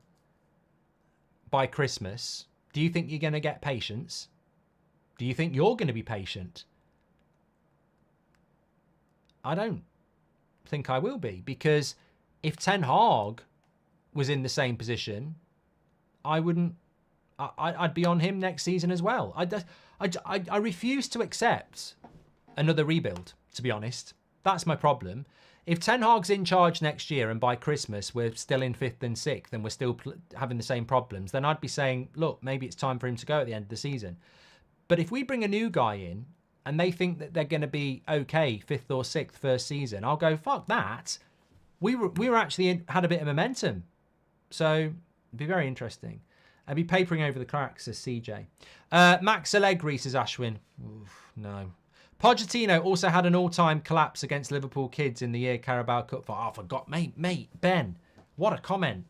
by Christmas. Do you think you're going to get patience? Do you think you're going to be patient? I don't think I will be, because if Ten Hag was in the same position, I'd be on him next season as well. I refuse to accept another rebuild, to be honest. That's my problem. If Ten Hag's in charge next year and by Christmas we're still in 5th and 6th and we're still having the same problems, then I'd be saying, look, maybe it's time for him to go at the end of the season. But if we bring a new guy in and they think that they're going to be okay 5th or 6th first season, I'll go, fuck that. We were actually had a bit of momentum. So it'd be very interesting. I'd be papering over the cracks, says CJ. Max Allegri, says Ashwin. Oof, no. Pochettino also had an all-time collapse against Liverpool kids in the year Carabao Cup. Oh, I forgot. Mate, Ben, what a comment.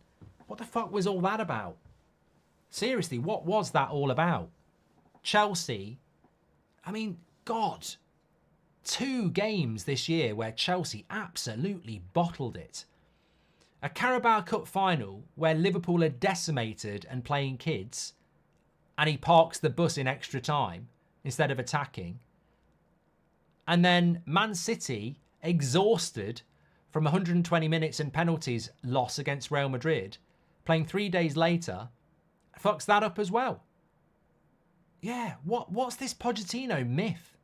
What the fuck was all that about? Seriously, what was that all about? Chelsea, I mean, God, 2 games this year where Chelsea absolutely bottled it. A Carabao Cup final where Liverpool are decimated and playing kids, and he parks the bus in extra time instead of attacking. And then Man City, exhausted from 120 minutes and penalties loss against Real Madrid, playing 3 days later, fucks that up as well. Yeah, what's this Pochettino myth?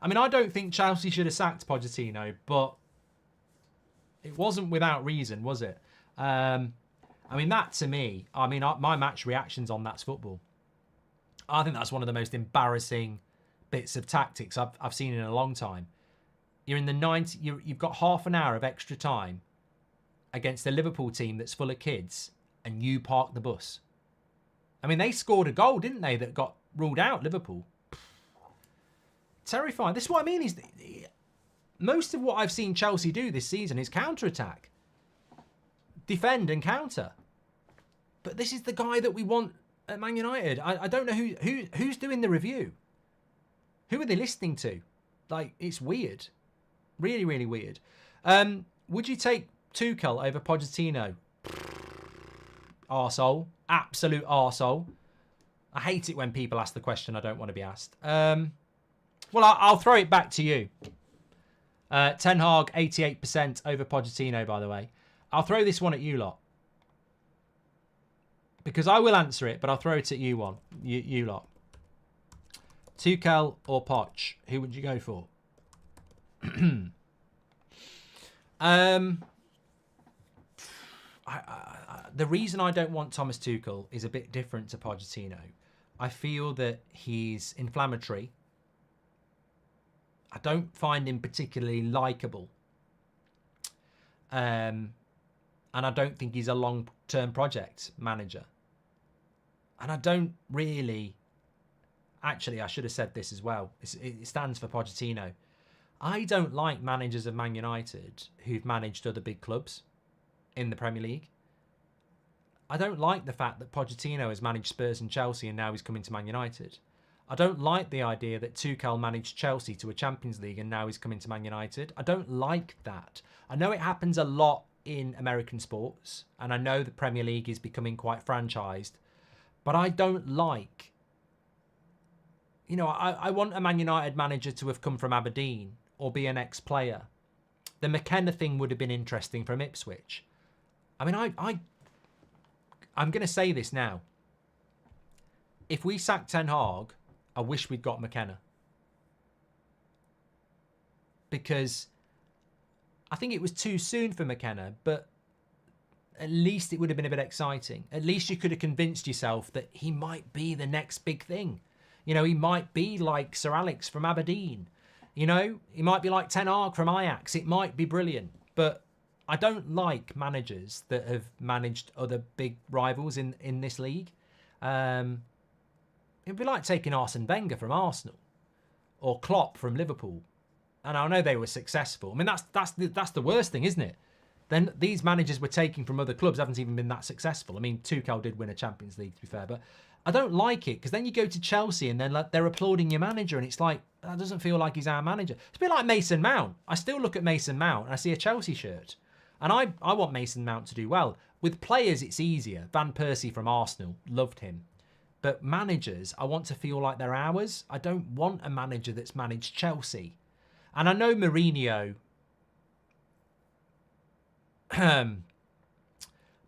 I mean, I don't think Chelsea should have sacked Pochettino, but it wasn't without reason, was it? I mean, that to me, I mean, my match reactions on That's Football, I think that's one of the most embarrassing bits of tactics I've seen in a long time. You're in the 90, you've got half an hour of extra time against a Liverpool team that's full of kids, and you park the bus. I mean, they scored a goal, didn't they, that got ruled out, Liverpool. Terrifying. This is what I mean. Most of what I've seen Chelsea do this season is counter-attack. Defend and counter. But this is the guy that we want at Man United. I don't know who's doing the review. Who are they listening to? Like, it's weird. Really, really weird. Would you take Tuchel over Pochettino? Arsehole. Absolute arsehole. I hate it when people ask the question I don't want to be asked. Well, I'll throw it back to you. Ten Hag, 88% over Pochettino, by the way. I'll throw this one at you lot. Because I will answer it, but I'll throw it at you you lot. Tuchel or Poch? Who would you go for? The reason I don't want Thomas Tuchel is a bit different to Pochettino. I feel that he's inflammatory. I don't find him particularly likeable. And I don't think he's a long-term project manager. And I don't really... Actually, I should have said this as well. It stands for Pochettino. I don't like managers of Man United who've managed other big clubs in the Premier League. I don't like the fact that Pochettino has managed Spurs and Chelsea and now he's coming to Man United. I don't like the idea that Tuchel managed Chelsea to a Champions League and now he's coming to Man United. I don't like that. I know it happens a lot in American sports, and I know the Premier League is becoming quite franchised, but I don't like... You know, I want a Man United manager to have come from Aberdeen or be an ex-player. The McKenna thing would have been interesting from Ipswich. I mean, I'm going to say this now. If we sack Ten Hag, I wish we'd got McKenna. Because I think it was too soon for McKenna, but at least it would have been a bit exciting. At least you could have convinced yourself that he might be the next big thing. You know, he might be like Sir Alex from Aberdeen. You know, he might be like Ten Hag from Ajax. It might be brilliant. But I don't like managers that have managed other big rivals in this league. It'd be like taking Arsene Wenger from Arsenal or Klopp from Liverpool. And I know they were successful. I mean, that's the worst thing, isn't it? Then these managers we're taking from other clubs haven't even been that successful. I mean, Tuchel did win a Champions League, to be fair, but I don't like it because then you go to Chelsea and then they're applauding your manager and it's like, that doesn't feel like he's our manager. It's a bit like Mason Mount. I still look at Mason Mount and I see a Chelsea shirt. And I want Mason Mount to do well. With players, it's easier. Van Persie from Arsenal, loved him. But managers, I want to feel like they're ours. I don't want a manager that's managed Chelsea. And I know Mourinho...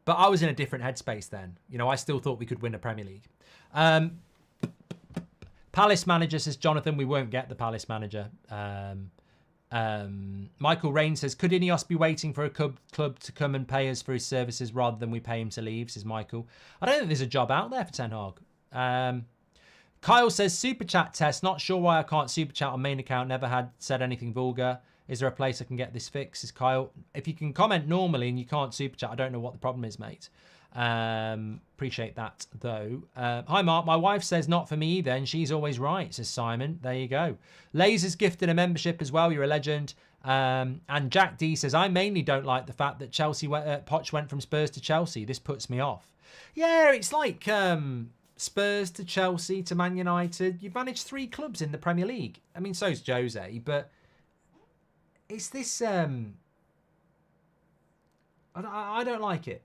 but I was in a different headspace then. You know, I still thought we could win a Premier League. Palace manager, says Jonathan, we won't get the Palace manager. Michael Rain says, could Ineos be waiting for a club to come and pay us for his services rather than we pay him to leave, says Michael. I don't think there's a job out there for Ten Hag. Kyle says, super chat test. Not sure why I can't super chat on main account. Never had said anything vulgar. Is there a place I can get this fixed? Says Kyle. If you can comment normally and you can't super chat, I don't know what the problem is, mate. Appreciate that, though. Hi, Mark. My wife says not for me either, and she's always right, says Simon. There you go. Lasers gifted a membership as well. You're a legend. And Jack D says, I mainly don't like the fact that Poch went from Spurs to Chelsea. This puts me off. Yeah, it's like Spurs to Chelsea to Man United. You've managed 3 clubs in the Premier League. I mean, so's Jose, but it's this... I don't like it.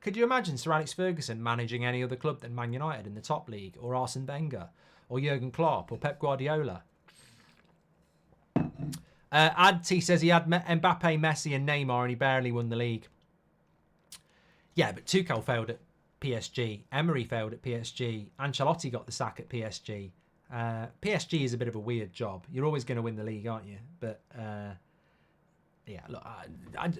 Could you imagine Sir Alex Ferguson managing any other club than Man United in the top league, or Arsene Wenger, or Jurgen Klopp, or Pep Guardiola? Adti says he had Mbappe, Messi and Neymar and he barely won the league. Yeah, but Tuchel failed at PSG. Emery failed at PSG. Ancelotti got the sack at PSG. PSG is a bit of a weird job. You're always going to win the league, aren't you? But yeah, look,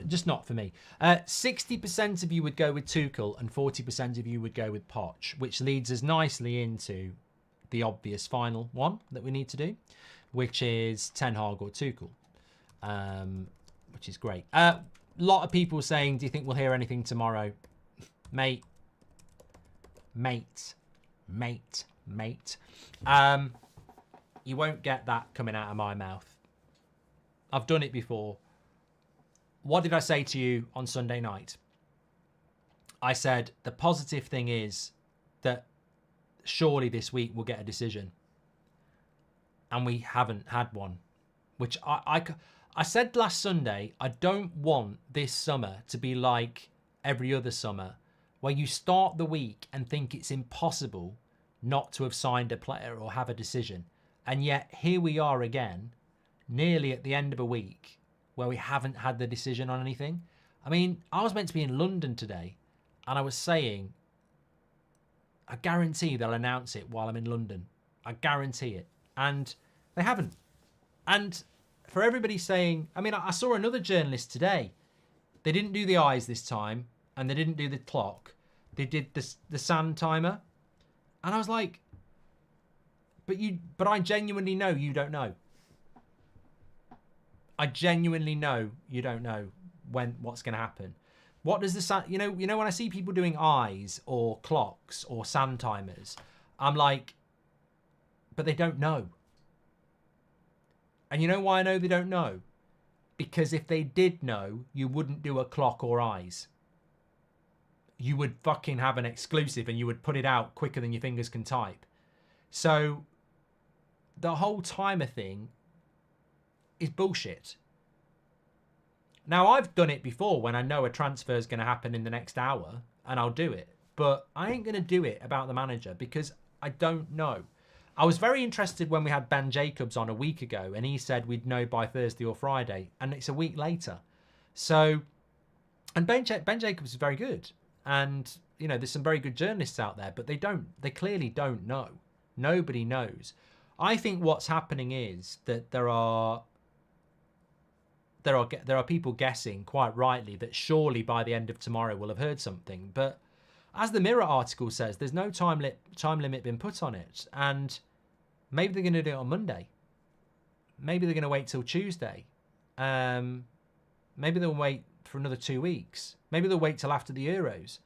just not for me. 60% of you would go with Tuchel and 40% of you would go with Poch, which leads us nicely into the obvious final one that we need to do, which is Ten Hag or Tuchel, which is great. Lot of people saying, do you think we'll hear anything tomorrow? Mate. You won't get that coming out of my mouth. I've done it before. What did I say to you on Sunday night? I said the positive thing is that surely this week we'll get a decision. And we haven't had one. Which I said last Sunday, I don't want this summer to be like every other summer, where you start the week and think it's impossible not to have signed a player or have a decision. And yet here we are again, nearly at the end of a week, where we haven't had the decision on anything. I mean, I was meant to be in London today, and I was saying, I guarantee they'll announce it while I'm in London. I guarantee it. And they haven't. And for everybody saying, I mean, I saw another journalist today. They didn't do the eyes this time, and they didn't do the clock. They did the sand timer. And I was like, but I genuinely know you don't know. I genuinely know you don't know what's going to happen. What does the sand, you know when I see people doing eyes or clocks or sand timers, I'm like, but they don't know. And you know why I know they don't know? Because if they did know, you wouldn't do a clock or eyes. You would fucking have an exclusive and you would put it out quicker than your fingers can type. So the whole timer thing is bullshit. Now, I've done it before when I know a transfer is going to happen in the next hour, and I'll do it. But I ain't going to do it about the manager because I don't know. I was very interested when we had Ben Jacobs on a week ago, and he said we'd know by Thursday or Friday, and it's a week later. So, and Ben Jacobs is very good, and you know there's some very good journalists out there, but they clearly don't know. Nobody knows. I think what's happening is that there are people guessing quite rightly that surely by the end of tomorrow we'll have heard something. But as the Mirror article says, there's no time limit been put on it. And maybe they're going to do it on Monday. Maybe they're going to wait till Tuesday. Maybe they'll wait for another 2 weeks. Maybe they'll wait till after the Euros.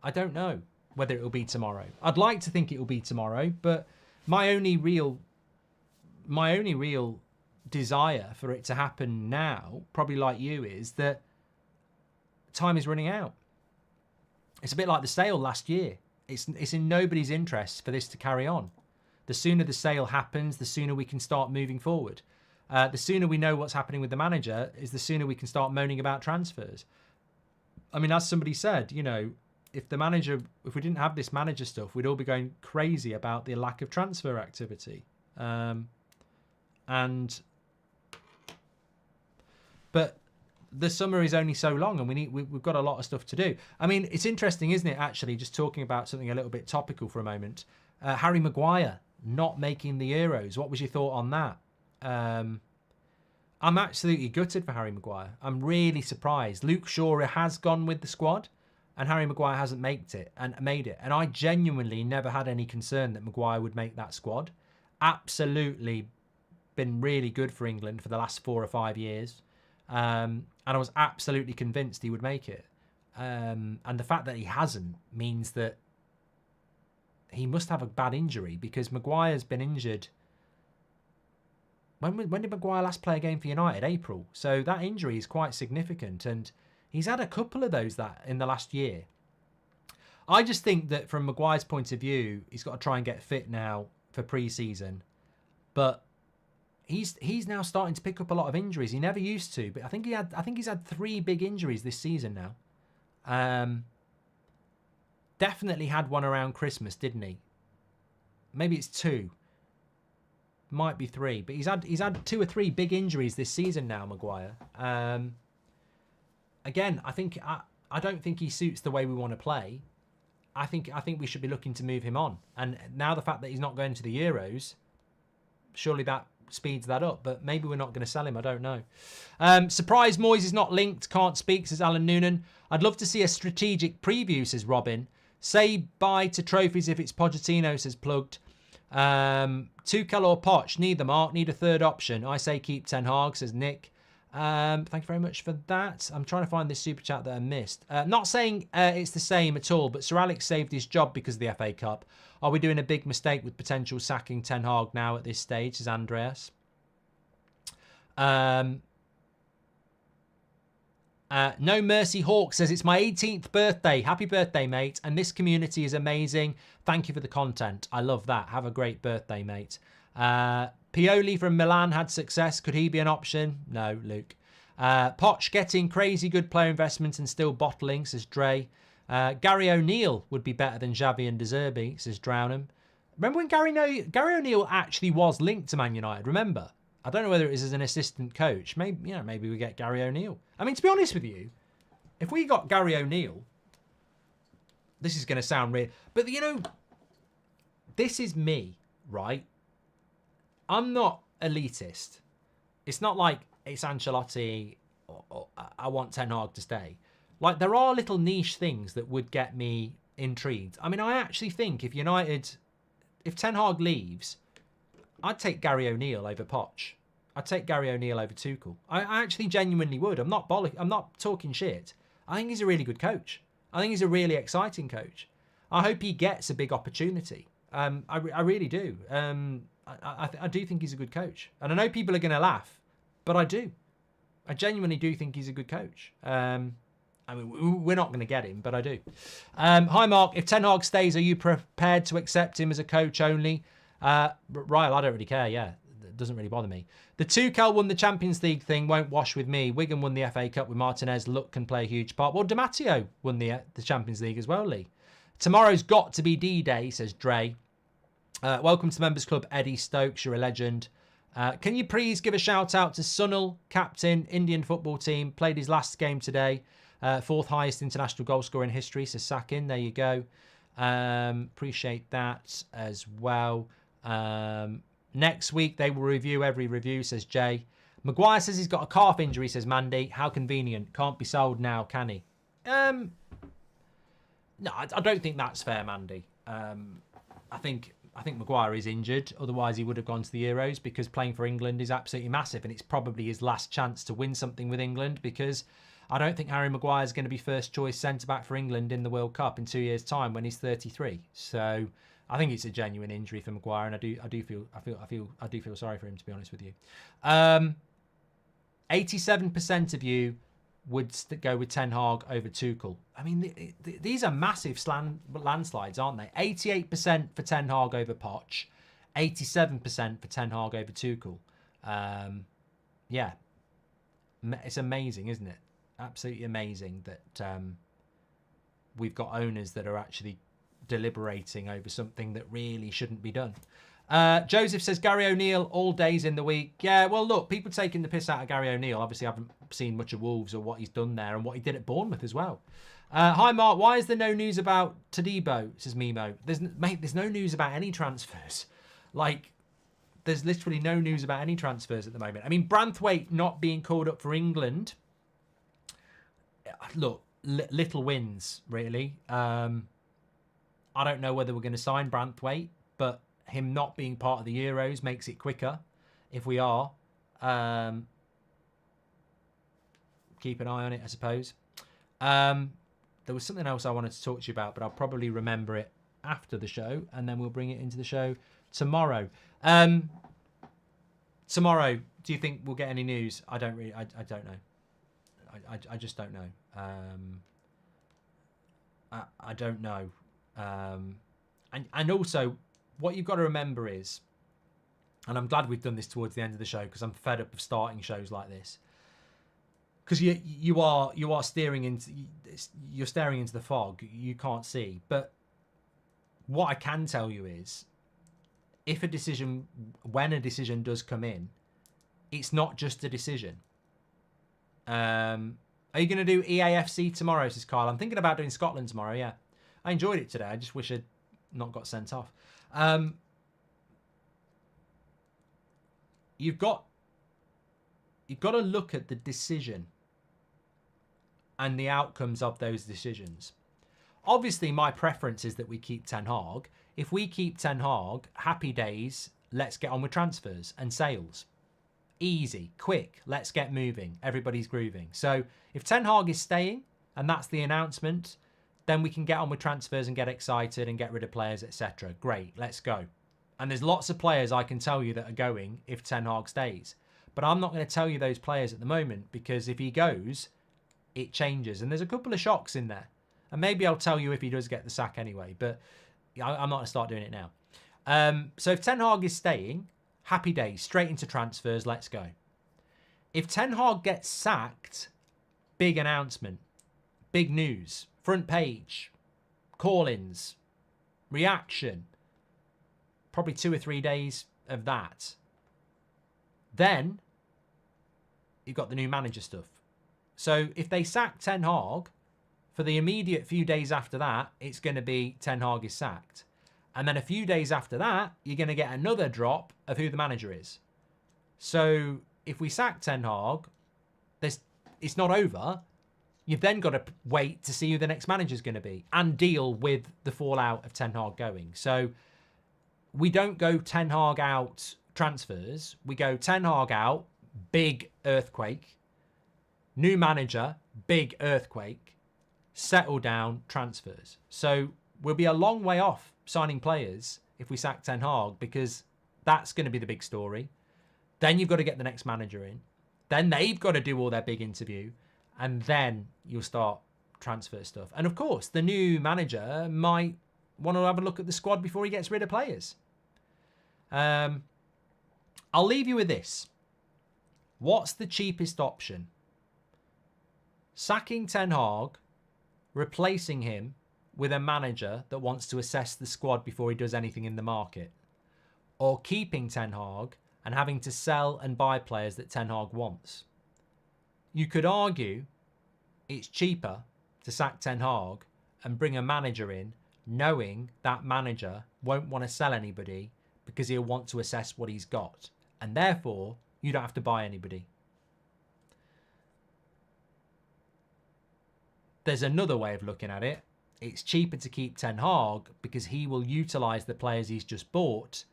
I don't know whether it will be tomorrow. I'd like to think it will be tomorrow, but my only real desire for it to happen now, probably like you, is that time is running out. It's a bit like the sale last year. It's in nobody's interest for this to carry on. The sooner the sale happens, the sooner we can start moving forward. The sooner we know what's happening with the manager is the sooner we can start moaning about transfers. I mean, as somebody said, you know, if we didn't have this manager stuff, we'd all be going crazy about the lack of transfer activity. But the summer is only so long, and we've got a lot of stuff to do. I mean, it's interesting, isn't it, actually, just talking about something a little bit topical for a moment. Harry Maguire not making the Euros. What was your thought on that? I'm absolutely gutted for Harry Maguire. I'm really surprised. Luke Shaw has gone with the squad, and Harry Maguire hasn't made it. And I genuinely never had any concern that Maguire would make that squad. Absolutely been really good for England for the last 4 or 5 years. And I was absolutely convinced he would make it. And the fact that he hasn't means that he must have a bad injury, because Maguire's been injured. When did Maguire last play a game for United? April. So that injury is quite significant, and he's had a couple of those that in the last year. I just think that from Maguire's point of view, he's got to try and get fit now for pre-season. But he's now starting to pick up a lot of injuries. He never used to, but I think he's had 3 big injuries this season now. Definitely had one around Christmas, didn't he? Maybe it's 2. Might be 3, but he's had 2 or 3 big injuries this season now, Maguire. Again, I think I don't think he suits the way we want to play. I think we should be looking to move him on. And now the fact that he's not going to the Euros, surely that speeds that up. But maybe we're not going to sell him. I don't know. Surprise Moyes is not linked. Can't speak, says Alan Noonan. I'd love to see a strategic preview, says Robin. Say bye to trophies if it's Pochettino, says Plugged. Tuchel or Poch, neither, Mark. Need a third option. I say keep Ten Hag, says Nick. Thank you very much for that. I'm trying to find this super chat that I missed. Not saying it's the same at all, but Sir Alex saved his job because of the FA Cup. Are we doing a big mistake with potential sacking Ten Hag now at this stage, says Andreas. No Mercy Hawk says, it's my 18th birthday. Happy birthday, mate. And this community is amazing. Thank you for the content. I love that. Have a great birthday, mate. Pioli from Milan had success. Could he be an option? No, Luke. Poch getting crazy good player investment and still bottling, says Dre. Gary O'Neill would be better than Xavi and De Zerbi, says Drownham. Remember when Gary O'Neill actually was linked to Man United? Remember? I don't know whether it is as an assistant coach. Maybe we get Gary O'Neill. I mean, to be honest with you, if we got Gary O'Neill, this is going to sound weird, but this is me, right? I'm not elitist. It's not like it's Ancelotti or I want Ten Hag to stay. Like, there are little niche things that would get me intrigued. I mean, I actually think if Ten Hag leaves, I'd take Gary O'Neill over Poch. I'd take Gary O'Neill over Tuchel. I actually genuinely would. I'm not talking shit. I think he's a really good coach. I think he's a really exciting coach. I hope he gets a big opportunity. I really do. I do think he's a good coach. And I know people are going to laugh, but I do. I genuinely do think he's a good coach. I mean, we're not going to get him, but I do. Hi, Mark. If Ten Hag stays, are you prepared to accept him as a coach only? Ryle, I don't really care. Yeah, it doesn't really bother me. The Tuchel won the Champions League thing won't wash with me. Wigan won the FA Cup with Martinez. Luck can play a huge part. Well, Di Matteo won the Champions League as well, Lee. Tomorrow's got to be D-Day, says Dre. Welcome to the Members Club, Eddie Stokes. You're a legend. Can you please give a shout out to Sunil, captain, Indian football team. Played his last game today. Fourth highest international goal scorer in history, says Sakin. There you go. Appreciate that as well. Next week, they will review every review, says Jay. Maguire says he's got a calf injury, says Mandy. How convenient. Can't be sold now, can he? No, I don't think that's fair, Mandy. I think Maguire is injured. Otherwise, he would have gone to the Euros because playing for England is absolutely massive. And it's probably his last chance to win something with England because I don't think Harry Maguire is going to be first choice centre-back for England in the World Cup in 2 years' time when he's 33. So I think it's a genuine injury for Maguire, and I do feel sorry for him, to be honest with you. 87% of you would go with Ten Hag over Tuchel. I mean, these are massive landslides, aren't they? 88% for Ten Hag over Poch, 87% for Ten Hag over Tuchel. Yeah, it's amazing, isn't it? Absolutely amazing that we've got owners that are actually deliberating over something that really shouldn't be done. Joseph says Gary O'Neill all days in the week. Yeah, well, look, people taking the piss out of Gary O'Neill obviously haven't seen much of Wolves or what he's done there and what he did at Bournemouth as well. Hi, Mark. Why is there no news about Todibo? Says Mimo. There's no news about any transfers. Like, there's literally no news about any transfers at the moment. I mean, Branthwaite not being called up for England. Look, little wins, really. I don't know whether we're going to sign Branthwaite, but him not being part of the Euros makes it quicker if we are. Keep an eye on it, I suppose. There was something else I wanted to talk to you about, but I'll probably remember it after the show, and then we'll bring it into the show tomorrow. Tomorrow, do you think we'll get any news? I don't know. I just don't know. I don't know. And also, what you've got to remember is, and I'm glad we've done this towards the end of the show because I'm fed up of starting shows like this. Because you are staring into the fog. You can't see. But what I can tell you is, when a decision does come in, it's not just a decision. Are you going to do EAFC tomorrow, says Kyle? I'm thinking about doing Scotland tomorrow, yeah. I enjoyed it today. I just wish I'd not got sent off. You've got to look at the decision and the outcomes of those decisions. Obviously, my preference is that we keep Ten Hag. If we keep Ten Hag, happy days, let's get on with transfers and sales. Easy, quick, let's get moving. Everybody's grooving. So if Ten Hag is staying, and that's the announcement, then we can get on with transfers and get excited and get rid of players, etc. Great, let's go. And there's lots of players I can tell you that are going if Ten Hag stays. But I'm not going to tell you those players at the moment, because if he goes, it changes. And there's a couple of shocks in there. And maybe I'll tell you if he does get the sack anyway, but I'm not going to start doing it now. So if Ten Hag is staying, happy days, straight into transfers, let's go. If Ten Hag gets sacked, big announcement, big news, front page, call-ins, reaction, probably 2 or 3 days of that. Then you've got the new manager stuff. So if they sack Ten Hag, for the immediate few days after that, it's going to be Ten Hag is sacked. And then a few days after that, you're going to get another drop of who the manager is. So if we sack Ten Hag, it's not over. You've then got to wait to see who the next manager is going to be and deal with the fallout of Ten Hag going. So we don't go Ten Hag out transfers. We go Ten Hag out, big earthquake. New manager, big earthquake. Settle down, transfers. So we'll be a long way off signing players if we sack Ten Hag, because that's going to be the big story. Then you've got to get the next manager in. Then they've got to do all their big interview. And then you'll start transfer stuff. And of course, the new manager might want to have a look at the squad before he gets rid of players. I'll leave you with this. What's the cheapest option? Sacking Ten Hag, replacing him with a manager that wants to assess the squad before he does anything in the market, or keeping Ten Hag and having to sell and buy players that Ten Hag wants. You could argue it's cheaper to sack Ten Hag and bring a manager in, knowing that manager won't want to sell anybody because he'll want to assess what he's got, and therefore you don't have to buy anybody. There's another way of looking at it. It's cheaper to keep Ten Hag because he will utilise the players he's just bought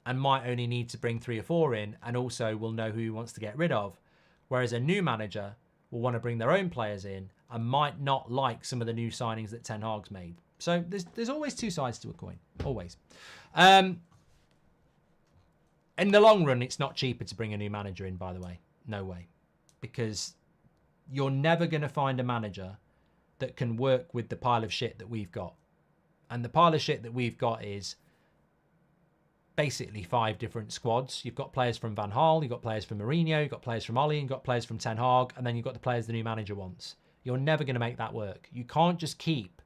and might only need to bring 3 or 4 in, and also will know who he wants to get rid of. Whereas a new manager will want to bring their own players in and might not like some of the new signings that Ten Hag's made. So there's always 2 sides to a coin. Always. In the long run, it's not cheaper to bring a new manager in, by the way. No way. Because you're never going to find a manager that can work with the pile of shit that we've got. And the pile of shit that we've got is basically 5 different squads. You've got players from Van Gaal, you've got players from Mourinho, you've got players from Ollie, you've got players from Ten Hag, and then you've got the players the new manager wants. You're never going to make that work. You can't just keep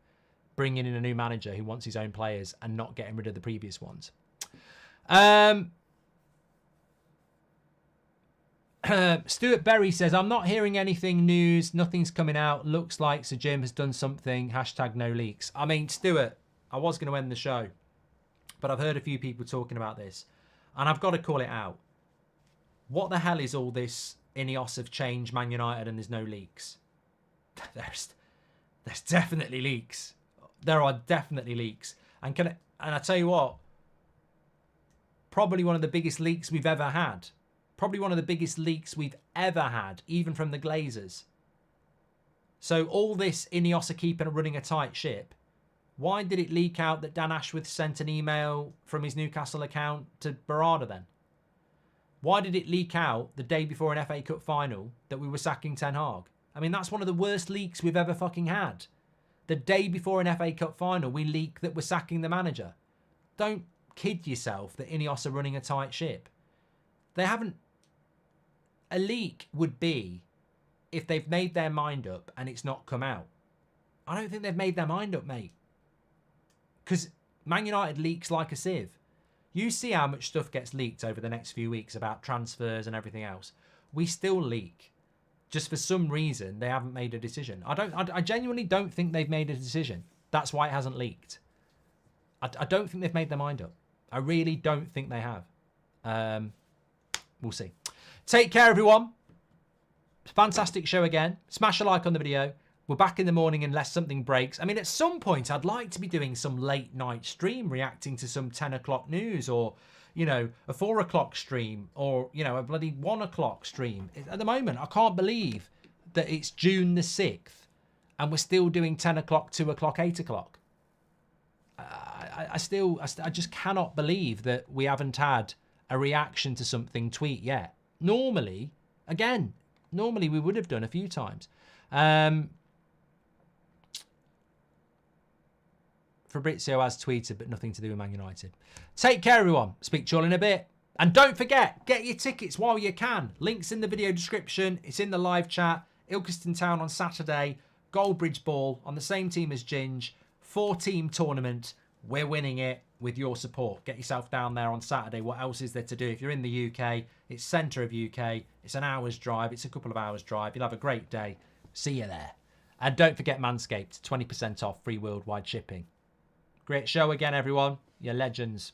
bringing in a new manager who wants his own players and not getting rid of the previous ones. Stuart Berry says, I'm not hearing anything news. Nothing's coming out. Looks like Sir Jim has done something. # no leaks. I mean, Stuart, I was going to end the show, but I've heard a few people talking about this, and I've got to call it out. What the hell is all this Ineos have changed Man United and there's no leaks? There's definitely leaks. There are definitely leaks. And I tell you what, probably one of the biggest leaks we've ever had. Probably one of the biggest leaks we've ever had, even from the Glazers. So all this Ineos are keeping running a tight ship. Why did it leak out that Dan Ashworth sent an email from his Newcastle account to Barada then? Why did it leak out the day before an FA Cup final that we were sacking Ten Hag? I mean, that's one of the worst leaks we've ever fucking had. The day before an FA Cup final, we leak that we're sacking the manager. Don't kid yourself that Ineos are running a tight ship. They haven't. A leak would be if they've made their mind up and it's not come out. I don't think they've made their mind up, mate. Because Man United leaks like a sieve. You see how much stuff gets leaked over the next few weeks about transfers and everything else. We still leak. Just for some reason, they haven't made a decision. I genuinely don't think they've made a decision. That's why it hasn't leaked. I don't think they've made their mind up. I really don't think they have. We'll see. Take care, everyone. Fantastic show again. Smash a like on the video. We're back in the morning unless something breaks. I mean, at some point, I'd like to be doing some late night stream reacting to some 10 o'clock news, or, you know, a 4 o'clock stream, or, you know, a bloody 1 o'clock stream. At the moment, I can't believe that it's June the 6th and we're still doing 10 o'clock, 2 o'clock, 8 o'clock. I just cannot believe that we haven't had a reaction to something tweet yet. Normally we would have done a few times. Fabrizio has tweeted, but nothing to do with Man United. Take care, everyone. Speak to you all in a bit. And don't forget, get your tickets while you can. Links in the video description. It's in the live chat. Ilkeston Town on Saturday. Goldbridge Ball on the same team as Ginge. 4-team tournament. We're winning it with your support. Get yourself down there on Saturday. What else is there to do? If you're in the UK, it's centre of UK. It's an hour's drive. It's a couple of hours drive. You'll have a great day. See you there. And don't forget Manscaped. 20% off, free worldwide shipping. Great show again, everyone. You're legends.